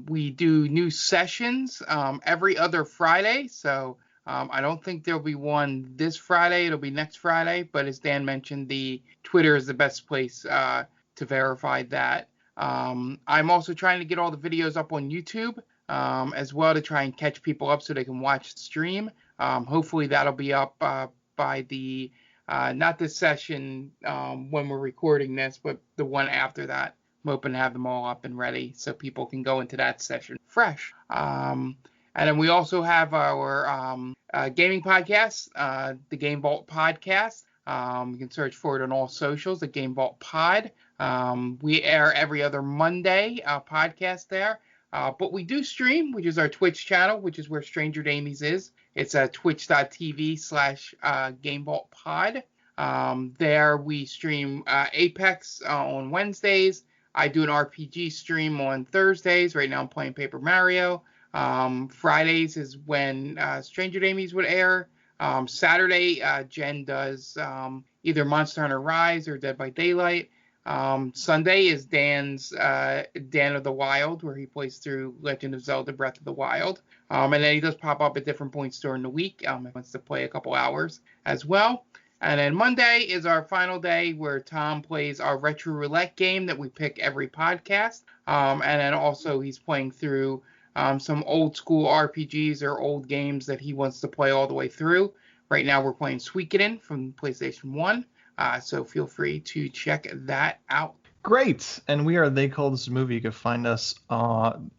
We do new sessions every other Friday, so I don't think there'll be one this Friday. It'll be next Friday, but as Dan mentioned, the Twitter is the best place to verify that. I'm also trying to get all the videos up on YouTube as well, to try and catch people up so they can watch the stream. Hopefully that'll be up by the not this session when we're recording this, but the one after that. I'm hoping to have them all up and ready so people can go into that session fresh. And then we also have our gaming podcast, the Game Vault Podcast. You can search for it on all socials, the Game Vault Pod. We air every other Monday podcast there. But we do stream, which is our Twitch channel, which is where Stranger Damies is. It's twitch.tv/Game Vault Pod. There we stream Apex on Wednesdays. I do an RPG stream on Thursdays. Right now I'm playing Paper Mario. Fridays is when Stranger Damies would air. Saturday, Jen does either Monster Hunter Rise or Dead by Daylight. Sunday is Dan's Dan of the Wild, where he plays through Legend of Zelda Breath of the Wild. And then he does pop up at different points during the week. He wants to play a couple hours as well. And then Monday is our final day where Tom plays our retro roulette game that we pick every podcast. And then also he's playing through some old school RPGs or old games that he wants to play all the way through. Right now we're playing Suikoden from PlayStation 1. So feel free to check that out. Great. And we are They Call This a Movie. You can find us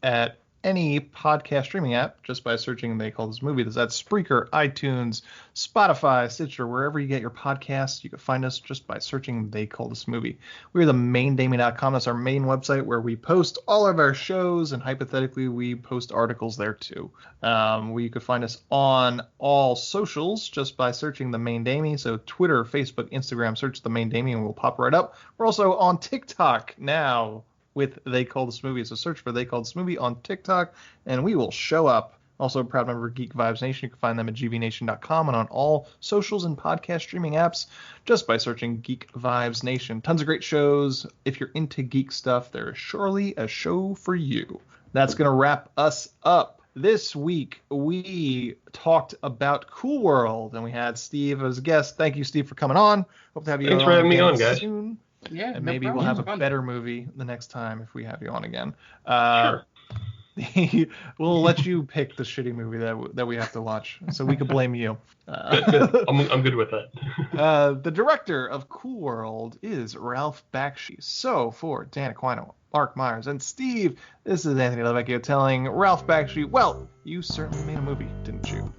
at any podcast streaming app just by searching They Call This Movie. That's Spreaker, iTunes, Spotify, Stitcher, wherever you get your podcasts. You can find us just by searching They Call This Movie. We're the maindaming.com. That's our main website where we post all of our shows, and hypothetically we post articles there too. You could find us on all socials just by searching The Main Damie. So Twitter, Facebook, Instagram, search The Main Damie and we'll pop right up. We're also on TikTok now with They Call This Movie. So search for They Call This Movie on TikTok and we will show up. Also a proud member of Geek Vibes Nation. You can find them at gvnation.com and on all socials and podcast streaming apps just by searching Geek Vibes Nation. Tons of great shows. If you're into geek stuff, there is surely a show for you. That's going to wrap us up. This week, we talked about Cool World, and we had Steve as a guest. Thank you, Steve, for coming on. Hope to have you Thanks for having me on, guys. Soon. Yeah, and maybe we'll have a better movie the next time if we have you on again. Sure. We'll let you pick the shitty movie that we have to watch, so we can blame you. I'm good with that. The director of Cool World is Ralph Bakshi. So for Dan Aquino, Mark Myers, and Steve, this is Anthony Levecchio telling Ralph Bakshi, well, you certainly made a movie, didn't you?